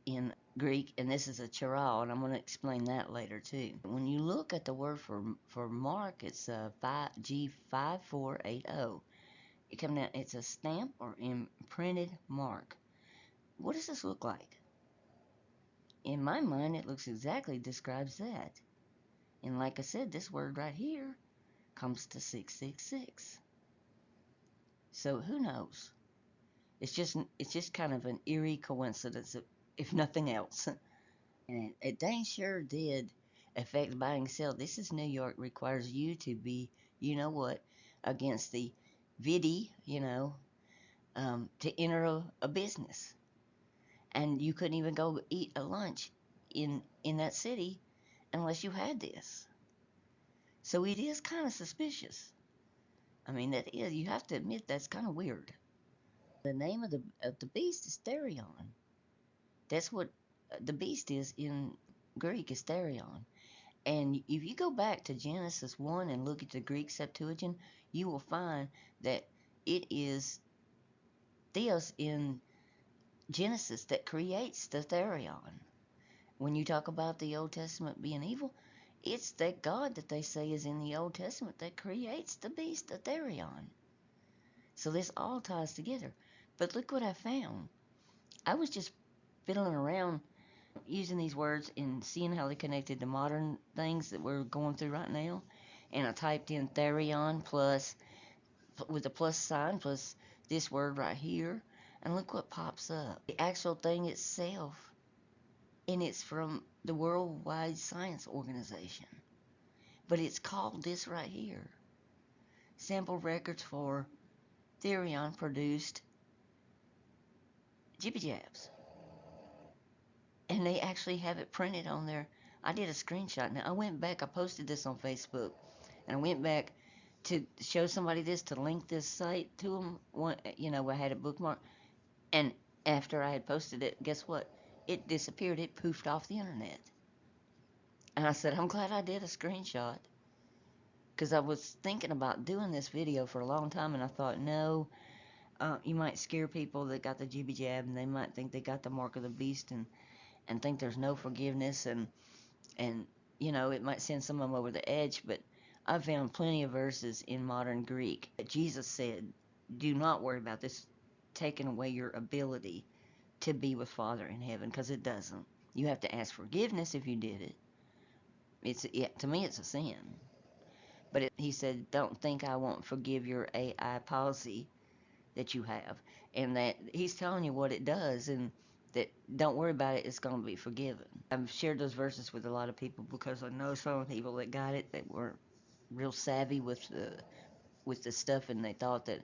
in Greek, and this is a chiral, and I'm going to explain that later too. When you look at the word for mark, it's G5480. It's a stamp or imprinted mark. What does this look like? In my mind, it looks exactly describes that. And like I said, this word right here comes to 666. So who knows? It's just kind of an eerie coincidence, if nothing else. And it dang sure did affect buy and sell. This is New York, requires you to be, you know what, against the vidi, to enter a business. And you couldn't even go eat a lunch in that city unless you had this. So it is kind of suspicious. I mean, that is, you have to admit that's kind of weird. The name of the beast is Therion. That's what the beast is in Greek, is Therion. And if you go back to Genesis 1 and look at the Greek Septuagint, you will find that it is Theos in Genesis that creates the Therion. When you talk about the Old Testament being evil, it's that God that they say is in the Old Testament that creates the beast, the Therion. So this all ties together. But look what I found. I was just fiddling around using these words and seeing how they connected to modern things that we're going through right now. And I typed in Therion plus, with a plus sign, plus this word right here. And look what pops up. The actual thing itself. And it's from the Worldwide Science Organization. But it's called this right here. Sample records for Therion produced jibby jabs. And they actually have it printed on there. I did a screenshot. Now, I went back, I posted this on Facebook, and I went back to show somebody this, to link this site to them. I had it bookmarked. And after I had posted it, guess what? It disappeared. It poofed off the internet. And I said, I'm glad I did a screenshot. Because I was thinking about doing this video for a long time, and I thought, no, you might scare people that got the jibby jab, and they might think they got the mark of the beast, and think there's no forgiveness, and it might send some of them over the edge. But I found plenty of verses in modern Greek that Jesus said, do not worry about this taking away your ability to be with Father in heaven, because it doesn't. You have to ask forgiveness if you did it. To me, it's a sin. But he said, don't think I won't forgive your AI policy that you have. And that he's telling you what it does, and that don't worry about it, it's going to be forgiven. I've shared those verses with a lot of people because I know some people that got it that were real savvy with the stuff, and they thought that,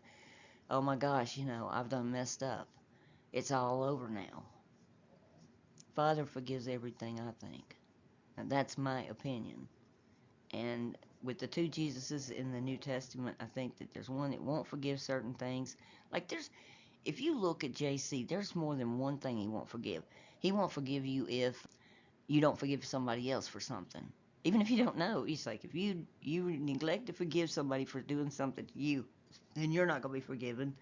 oh my gosh, I've done messed up. It's all over now. Father forgives everything, I think. And that's my opinion. And with the two Jesuses in the New Testament, I think that there's one that won't forgive certain things. Like if you look at JC, there's more than one thing he won't forgive. He won't forgive you if you don't forgive somebody else for something. Even if you don't know, he's like, if you neglect to forgive somebody for doing something to you, then you're not going to be forgiven.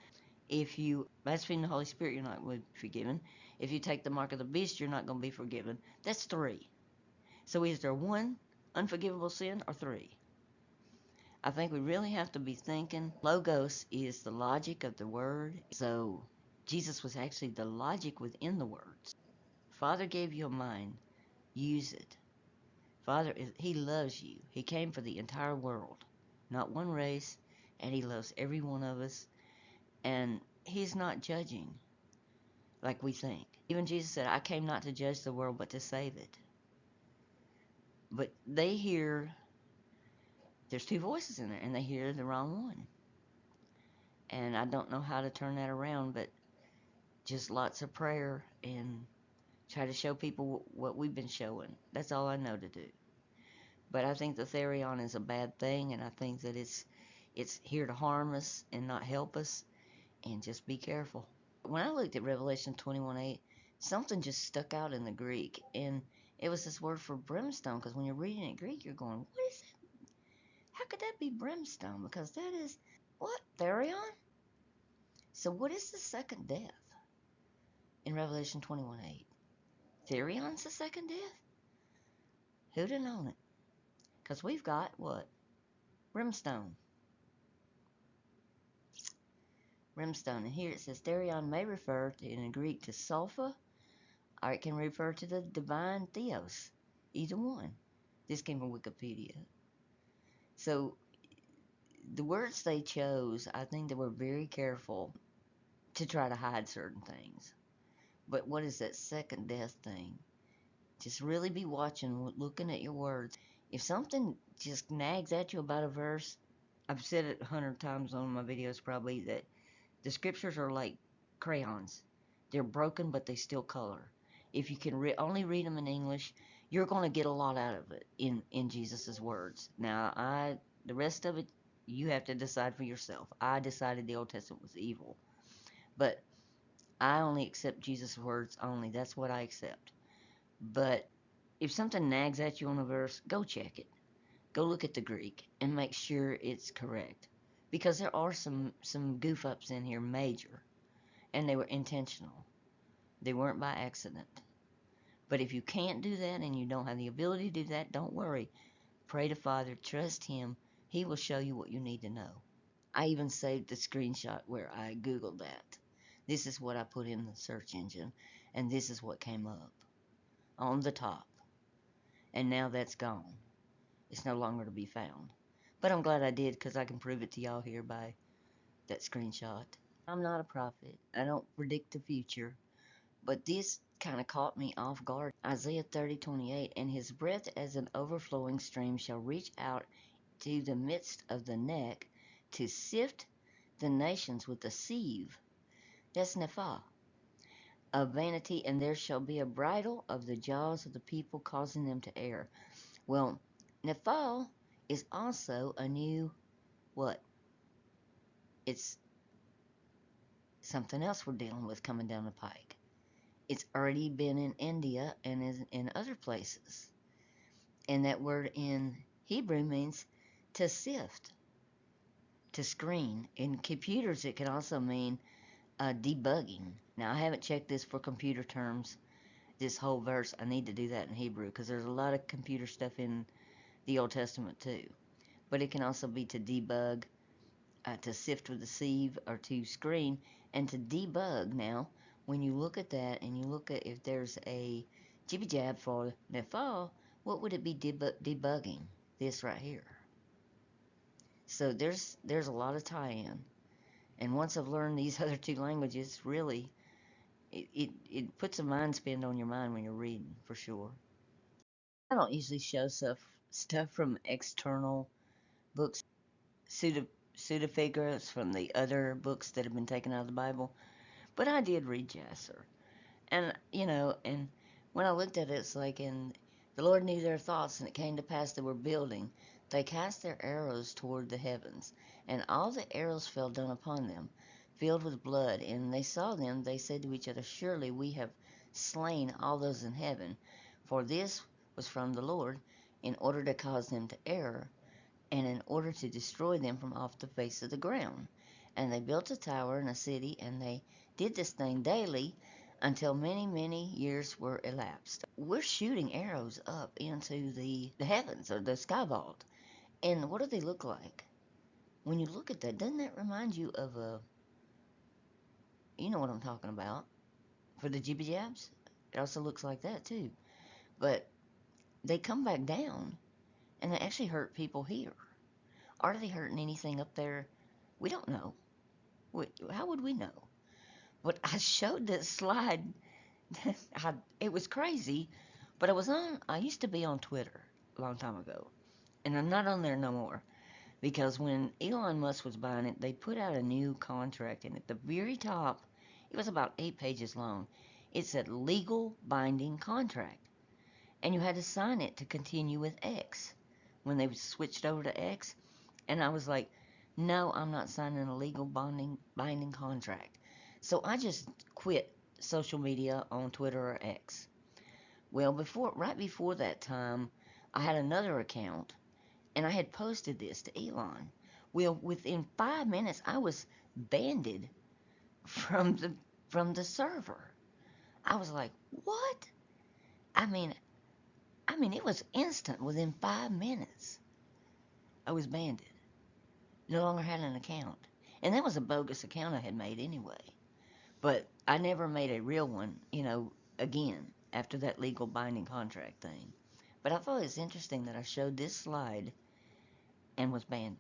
If you blaspheme the Holy Spirit, you're not going to be forgiven. If you take the mark of the beast, you're not going to be forgiven. That's 3. So is there 1 unforgivable sin or 3? I think we really have to be thinking. Logos is the logic of the word. So Jesus was actually the logic within the words. Father gave you a mind. Use it. Father, he loves you. He came for the entire world, not one race, and he loves every one of us. And he's not judging like we think. Even Jesus said, I came not to judge the world, but to save it. But they hear, there's 2 voices in there, and they hear the wrong one. And I don't know how to turn that around, but just lots of prayer and try to show people what we've been showing. That's all I know to do. But I think the Therion is a bad thing, and I think that it's here to harm us and not help us, and just be careful. When I looked at Revelation 21:8, something just stuck out in the Greek, and it was this word for brimstone, because when you're reading it in Greek, you're going, what is that? How could that be brimstone? Because that is, what, Therion? So what is the second death in Revelation 21:8? Therion's the second death? Who'd have known it? Because we've got, what? Brimstone. Brimstone. And here it says Therion may refer to, in Greek, to sulfur, or it can refer to the divine theos. Either one. This came from Wikipedia. So the words they chose, I think they were very careful to try to hide certain things. But what is that second death thing? Just really be watching, looking at your words. If something just nags at you about a verse, I've said it 100 times on my videos probably, that the scriptures are like crayons. They're broken, but they still color. If you can only read them in English, you're going to get a lot out of it in Jesus's words. Now, the rest of it, You have to decide for yourself. I decided the Old Testament was evil, but I only accept Jesus' words only. That's what I accept. But if something nags at you on a verse, go check it. Go look at the Greek and make sure it's correct. Because there are some goof ups in here, major, and they were intentional. They weren't by accident. But if you can't do that and you don't have the ability to do that, don't worry. Pray to Father, trust Him. He will show you what you need to know. I even saved the screenshot where I Googled that. This is what I put in the search engine, and this is what came up on the top. And now that's gone. It's no longer to be found. But I'm glad I did because I can prove it to y'all here by that screenshot. I'm not a prophet. I don't predict the future. But this kind of caught me off guard. Isaiah 30:28, and his breath as an overflowing stream shall reach out to the midst of the neck to sift the nations with a sieve. That's nephah of vanity, and there shall be a bridle of the jaws of the people, causing them to err. Well, nephah is also a new what? It's something else we're dealing with coming down the pike. It's already been in India and is in other places. And that word in Hebrew means to sift, to screen. In computers, it can also mean debugging. Now, I haven't checked this for computer terms, this whole verse. I need to do that in Hebrew because there's a lot of computer stuff in the Old Testament too. But it can also be to debug, to sift with a sieve, or to screen, and to debug. Now, when you look at that and you look at if there's a jibby jab for Nephal, what would it be debugging? This right here. So there's a lot of tie-in. And once I've learned these other two languages, really, it puts a mind spin on your mind when you're reading, for sure. I don't usually show stuff from external books, pseudo pseudofigures from the other books that have been taken out of the Bible. But I did read Jasser. And, and when I looked at it, it's like, and the Lord knew their thoughts, and it came to pass they were building. They cast their arrows toward the heavens, and all the arrows fell down upon them, filled with blood. And they saw them, they said to each other, surely we have slain all those in heaven, for this was from the Lord, in order to cause them to err, and in order to destroy them from off the face of the ground. And they built a tower and a city, and they did this thing daily until many, many years were elapsed. We're shooting arrows up into the heavens or the sky vault. And what do they look like? When you look at that, doesn't that remind you of you know what I'm talking about, for the jibby jabs? It also looks like that too. But they come back down, and they actually hurt people here. Are they hurting anything up there? We don't know. How would we know? But I showed this slide. It was crazy, but I used to be on Twitter a long time ago, and I'm not on there no more because when Elon Musk was buying it, they put out a new contract, and at the very top, it was about 8 pages long. It said legal binding contract, and you had to sign it to continue with X when they switched over to X. And I was like, no, I'm not signing a legal binding contract. So I just quit social media on Twitter or X. Well, right before that time, I had another account, and I had posted this to Elon. Well, within 5 minutes, I was banned from the server. I was like, what? I mean, it was instant. Within 5 minutes, I was banned. No longer had an account. And that was a bogus account I had made anyway. But I never made a real one, again, after that legal binding contract thing. But I thought it was interesting that I showed this slide and was banned.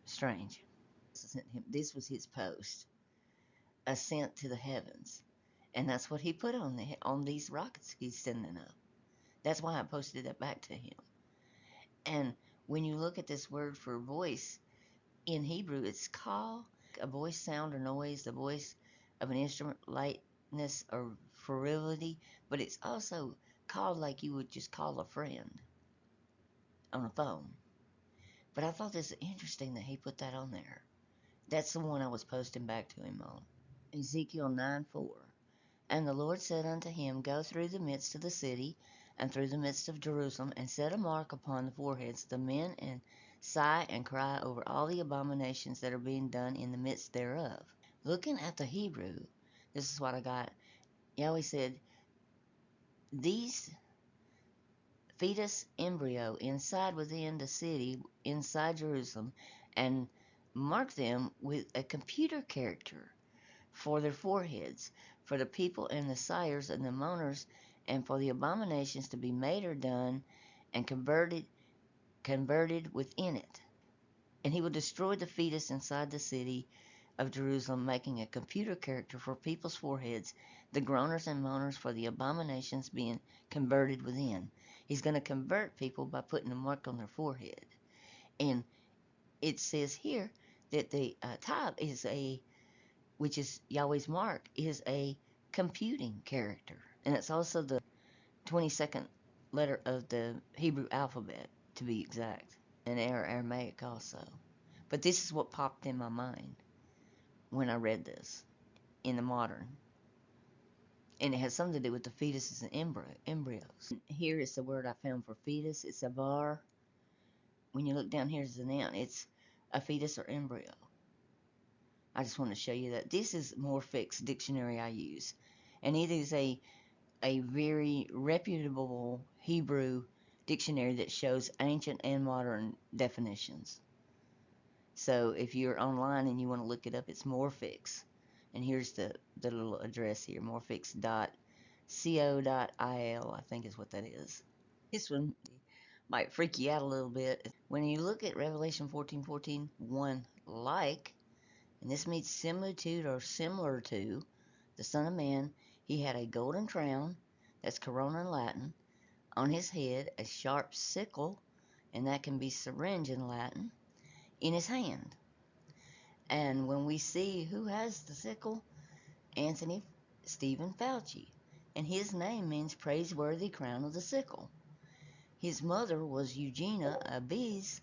Strange. This was his post, Ascent to the Heavens. And that's what he put on these rockets he's sending up. That's why I posted that back to him. And when you look at this word for voice, in Hebrew, it's call, a voice, sound, or noise, the voice of an instrument, lightness, or frivolity, but it's also called like you would just call a friend on a phone. But I thought this interesting that he put that on there. That's the one I was posting back to him on. Ezekiel 9:4. And the Lord said unto him, Go through the midst of the city, and through the midst of Jerusalem, and set a mark upon the foreheads of the men, and sigh and cry over all the abominations that are being done in the midst thereof. Looking at the Hebrew, this is what I got. Yahweh said, These fetus embryo inside within the city, inside Jerusalem, and mark them with a computer character for their foreheads, for the people and the sighers and the mourners, and for the abominations to be made or done, and converted within it. And he will destroy the fetus inside the city of Jerusalem, making a computer character for people's foreheads, the groaners and moaners for the abominations being converted within. He's going to convert people by putting a mark on their forehead. And it says here that the type is which is Yahweh's mark, is a computing character. And it's also the 22nd letter of the Hebrew alphabet, to be exact, and Aramaic also. But this is what popped in my mind when I read this in the modern. And it has something to do with the fetuses and embryos. Here is the word I found for fetus. It's a var. When you look down here, it's a noun. It's a fetus or embryo. I just want to show you that. This is Morphic's dictionary I use. And it is a very reputable Hebrew dictionary that shows ancient and modern definitions. So if you're online and you want to look it up, it's Morphix. And here's the little address here, morphix.co.il, I think is what that is. This one might freak you out a little bit. When you look at Revelation 14:14, one like, and this means similitude or similar to, the Son of Man, he had a golden crown, that's corona in Latin, on his head, a sharp sickle, and that can be syringe in Latin, in his hand. And when we see who has the sickle, Anthony Stephen Fauci, and his name means praiseworthy crown of the sickle. His mother was Eugenia Abyss,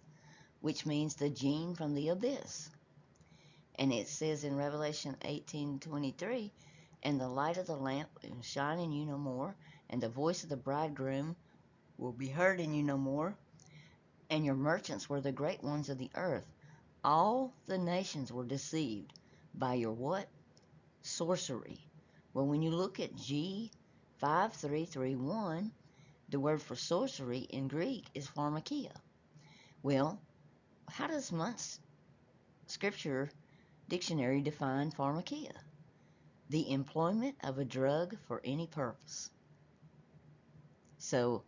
which means the gene from the abyss. And it says in Revelation 18:23, and the light of the lamp will shine in you no more, and the voice of the bridegroom will be heard in you no more, and your merchants were the great ones of the earth. All the nations were deceived by your what? Sorcery. Well, when you look at G5331, the word for sorcery in Greek is pharmakia. Well, how does Munt's scripture dictionary define pharmakia? The employment of a drug for any purpose. So,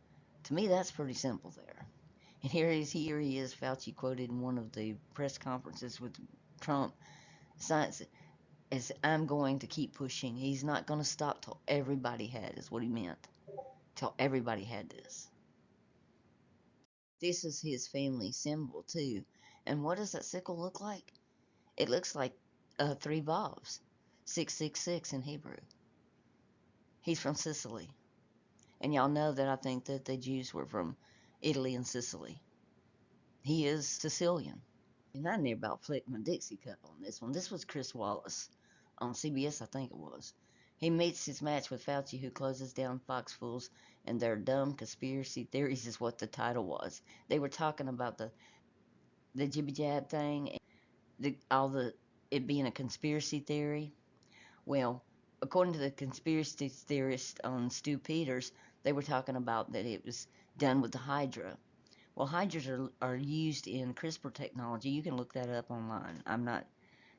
to me, that's pretty simple there. And here he is, Fauci quoted in one of the press conferences with Trump. Science is, I'm going to keep pushing. He's not going to stop till everybody had, is what he meant. Till everybody had this. This is his family symbol, too. And what does that sickle look like? It looks like 3 Vavs, 666 in Hebrew. He's from Sicily. And y'all know that I think that the Jews were from Italy and Sicily. He is Sicilian. And I near about flicked my Dixie cup on this one. This was Chris Wallace on CBS, I think it was. He meets his match with Fauci, who closes down Fox Fools and their dumb conspiracy theories, is what the title was. They were talking about the jibby jab thing, and it being a conspiracy theory. Well, according to the conspiracy theorist on Stu Peters, they were talking about that it was done with the Hydra. Well, hydras are used in CRISPR technology. You can look that up online. I'm not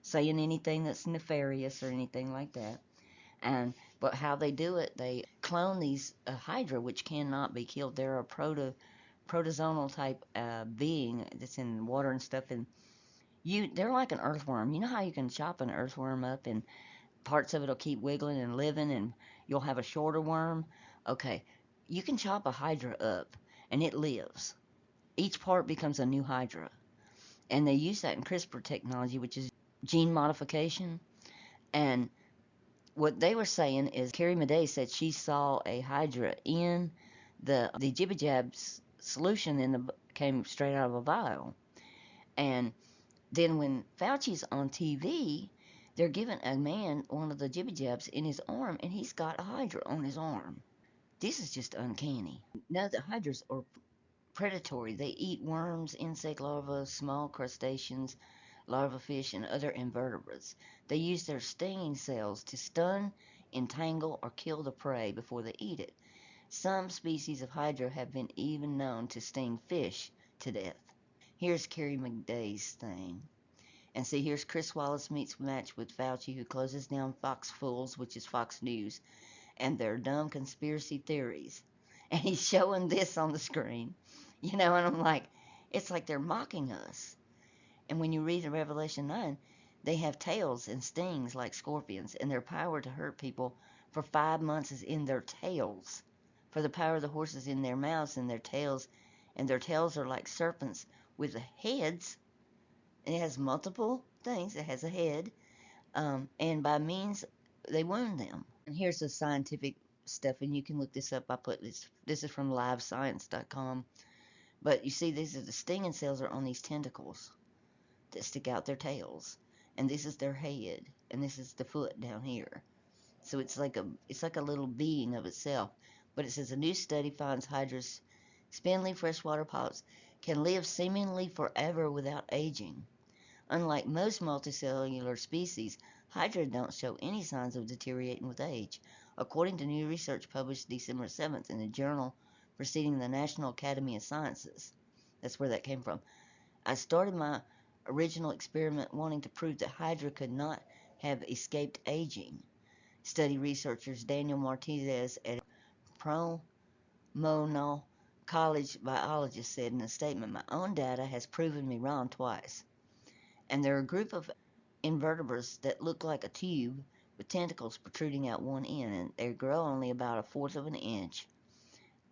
saying anything that's nefarious or anything like that. But how they do it, they clone these hydra, which cannot be killed. They're a protozoal type being that's in water and stuff, and they're like an earthworm. You know how you can chop an earthworm up and parts of it'll keep wiggling and living, and you'll have a shorter worm? Okay, you can chop a hydra up and it lives. Each part becomes a new hydra. And they use that in CRISPR technology, which is gene modification. And what they were saying is Carrie Madej said she saw a hydra in the jibby jab solution came straight out of a vial. And then when Fauci's on TV, they're giving a man one of the jibby jabs in his arm, and he's got a hydra on his arm. This is just uncanny. Now the hydras are predatory. They eat worms, insect larvae, small crustaceans, larva fish, and other invertebrates. They use their stinging cells to stun, entangle, or kill the prey before they eat it. Some species of hydra have been even known to sting fish to death. Here's Carrie McDay's thing. And see, here's Chris Wallace meets match with Fauci, who closes down Fox Fools, which is Fox News, and their dumb conspiracy theories. And he's showing this on the screen, and I'm like, it's like they're mocking us. And when you read in Revelation 9, they have tails and stings like scorpions, and their power to hurt people for 5 months is in their tails. For the power of the horses in their mouths and their tails are like serpents with heads. It has multiple things. It has a head, and by means they wound them. And here's the scientific stuff, and you can look this up. I put this. This is from livescience.com. But you see, these are the stinging cells are on these tentacles that stick out their tails, and this is their head, and this is the foot down here. So it's like a little being of itself. But it says a new study finds hydras, spindly freshwater polyps, can live seemingly forever without aging. Unlike most multicellular species, hydra don't show any signs of deteriorating with age, according to new research published December 7th in the journal preceding the National Academy of Sciences. That's where that came from. I started my original experiment wanting to prove that hydra could not have escaped aging. Study researchers Daniel Martinez at Promonal College biologist said in a statement, "My own data has proven me wrong twice." And they're a group of invertebrates that look like a tube with tentacles protruding out one end, and they grow only about a fourth of an inch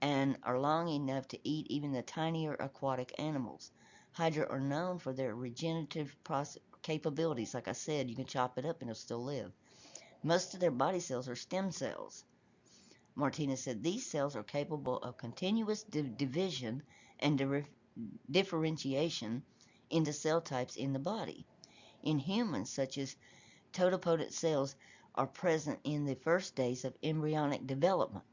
and are long enough to eat even the tinier aquatic animals. Hydra are known for their regenerative capabilities. Like I said, you can chop it up and it'll still live. Most of their body cells are stem cells. Martinez said these cells are capable of continuous division and differentiation into cell types in the body. In humans, such as totipotent cells are present in the first days of embryonic development.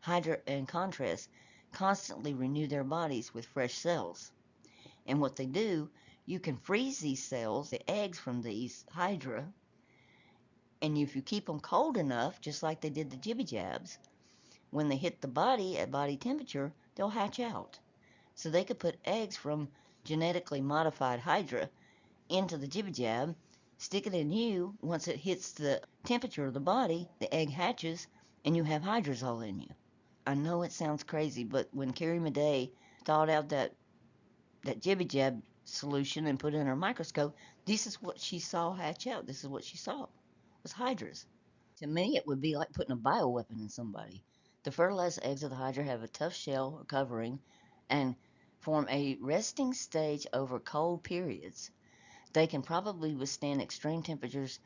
Hydra, in contrast, constantly renew their bodies with fresh cells. And what they do, you can freeze these cells, the eggs from these hydra, and if you keep them cold enough, just like they did the jibby jabs, when they hit the body at body temperature, they'll hatch out. So they could put eggs from genetically modified hydra into the jibby jab, stick it in you. Once it hits the temperature of the body, the egg hatches, and you have hydras all in you. I know it sounds crazy, but when Carrie Madej thought out that jibby jab solution and put it in her microscope, this is what she saw hatch out. This is what she saw was hydras. To me, it would be like putting a bioweapon in somebody. The fertilized eggs of the hydra have a tough shell or covering and form a resting stage over cold periods. They can probably withstand extreme temperatures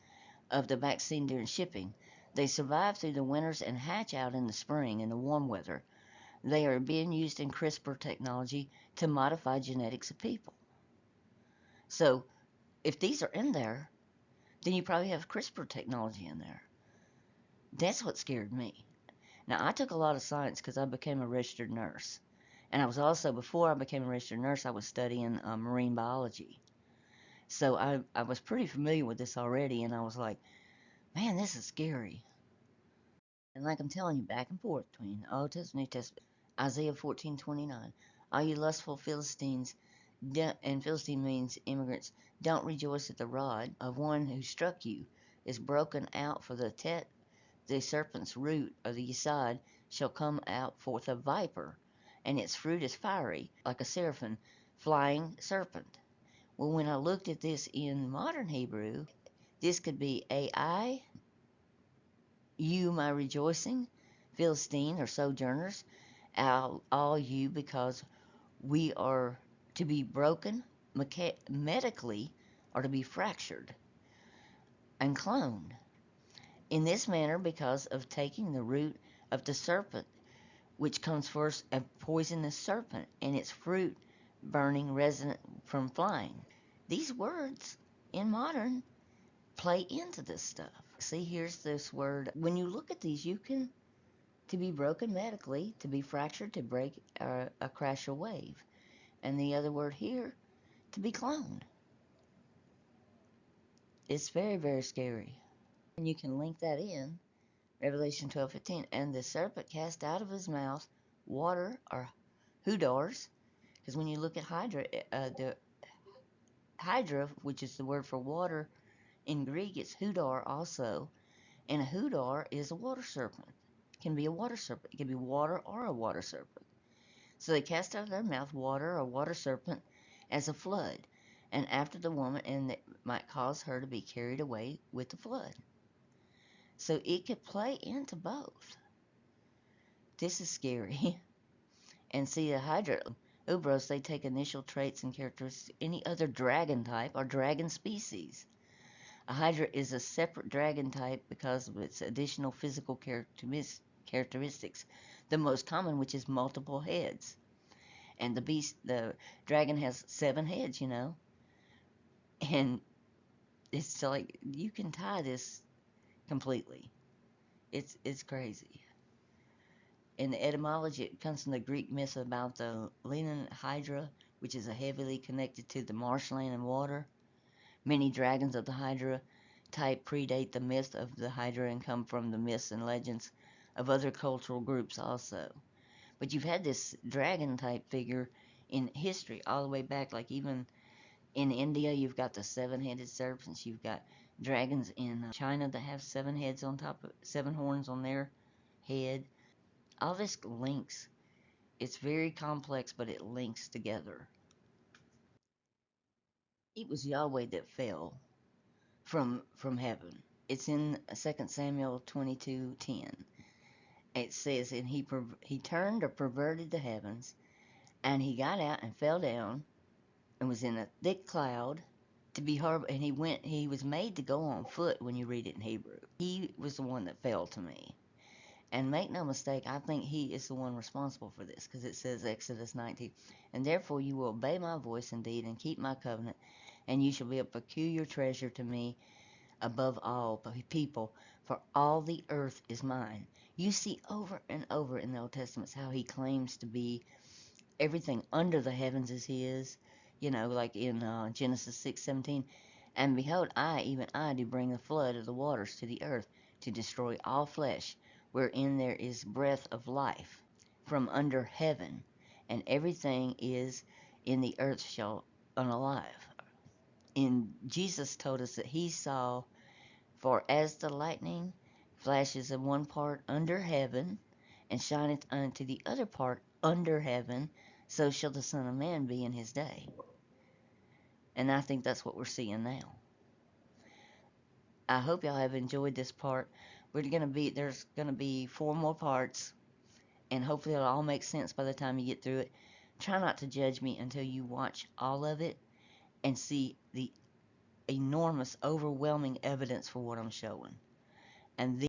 of the vaccine during shipping. They survive through the winters and hatch out in the spring in the warm weather. They are being used in CRISPR technology to modify genetics of people. So if these are in there, then you probably have CRISPR technology in there. That's what scared me. Now, I took a lot of science because I became a registered nurse. And I was also, before I became a registered nurse, I was studying marine biology. So I was pretty familiar with this already, and I was like, man, this is scary. And like I'm telling you, back and forth between the Old Testament and New Testament. Isaiah 14:29. All you lustful Philistines, and Philistine means immigrants, don't rejoice at the rod of one who struck you is broken out for the serpent's root of the yesod shall come out forth a viper, and its fruit is fiery, like a seraphim, flying serpent. Well, when I looked at this in modern Hebrew, this could be AI, you my rejoicing, Philistine or sojourners, all you, because we are to be broken medically, or to be fractured and cloned in this manner because of taking the root of the serpent, which comes first a poisonous serpent, and its fruit burning resonant from flying. These words in modern play into this stuff. See, here's this word. When you look at these, you can to be broken medically, to be fractured, to break a crash or wave. And the other word here, to be cloned. It's very, very scary. And you can link that in Revelation 12:15. And the serpent cast out of his mouth water or hudars, because when you look at the hydra, which is the word for water in Greek, it's hudar also. And a hudar is a water serpent. It can be a water serpent. It can be water or a water serpent. So they cast out of their mouth water or water serpent as a flood, and after the woman, and it might cause her to be carried away with the flood. So it could play into both. This is scary. And see, the Hydra Ubros, they take initial traits and characteristics of any other dragon type or dragon species. A Hydra is a separate dragon type because of its additional physical characteristics, the most common, which is multiple heads. And the dragon has 7 heads, and it's like you can tie this completely. It's crazy. In the etymology, it comes from the Greek myth about the Lenin Hydra, which is heavily connected to the marshland and water. Many dragons of the Hydra type predate the myth of the Hydra and come from the myths and legends of other cultural groups also. But you've had this dragon type figure in history all the way back, like even in India, you've got the 7-headed serpents. You've got dragons in China that have 7 heads on top of 7 horns on their head. All this links. It's very complex, but it links together. It was Yahweh that fell from heaven. It's in 2 Samuel 22:10. It says, and he turned or perverted the heavens, and he got out and fell down, and was in a thick cloud to be horrible. And he was made to go on foot when you read it in Hebrew. He was the one that fell to me. And make no mistake, I think he is the one responsible for this, because it says Exodus 19, and therefore you will obey my voice indeed and keep my covenant, and you shall be a peculiar treasure to me above all people, for all the earth is mine. You see over and over in the Old Testament how he claims to be everything under the heavens is his, like in Genesis 6:17. And behold, even I, do bring the flood of the waters to the earth, to destroy all flesh, wherein there is breath of life, from under heaven, and everything is in the earth shall unalive. And Jesus told us that he saw, for as the lightning flashes in one part under heaven, and shineth unto the other part under heaven, so shall the Son of Man be in his day. And I think that's what we're seeing now. I hope y'all have enjoyed this part. There's gonna be 4 more parts, and hopefully it'll all make sense by the time you get through it. Try not to judge me until you watch all of it and see the enormous, overwhelming evidence for what I'm showing. And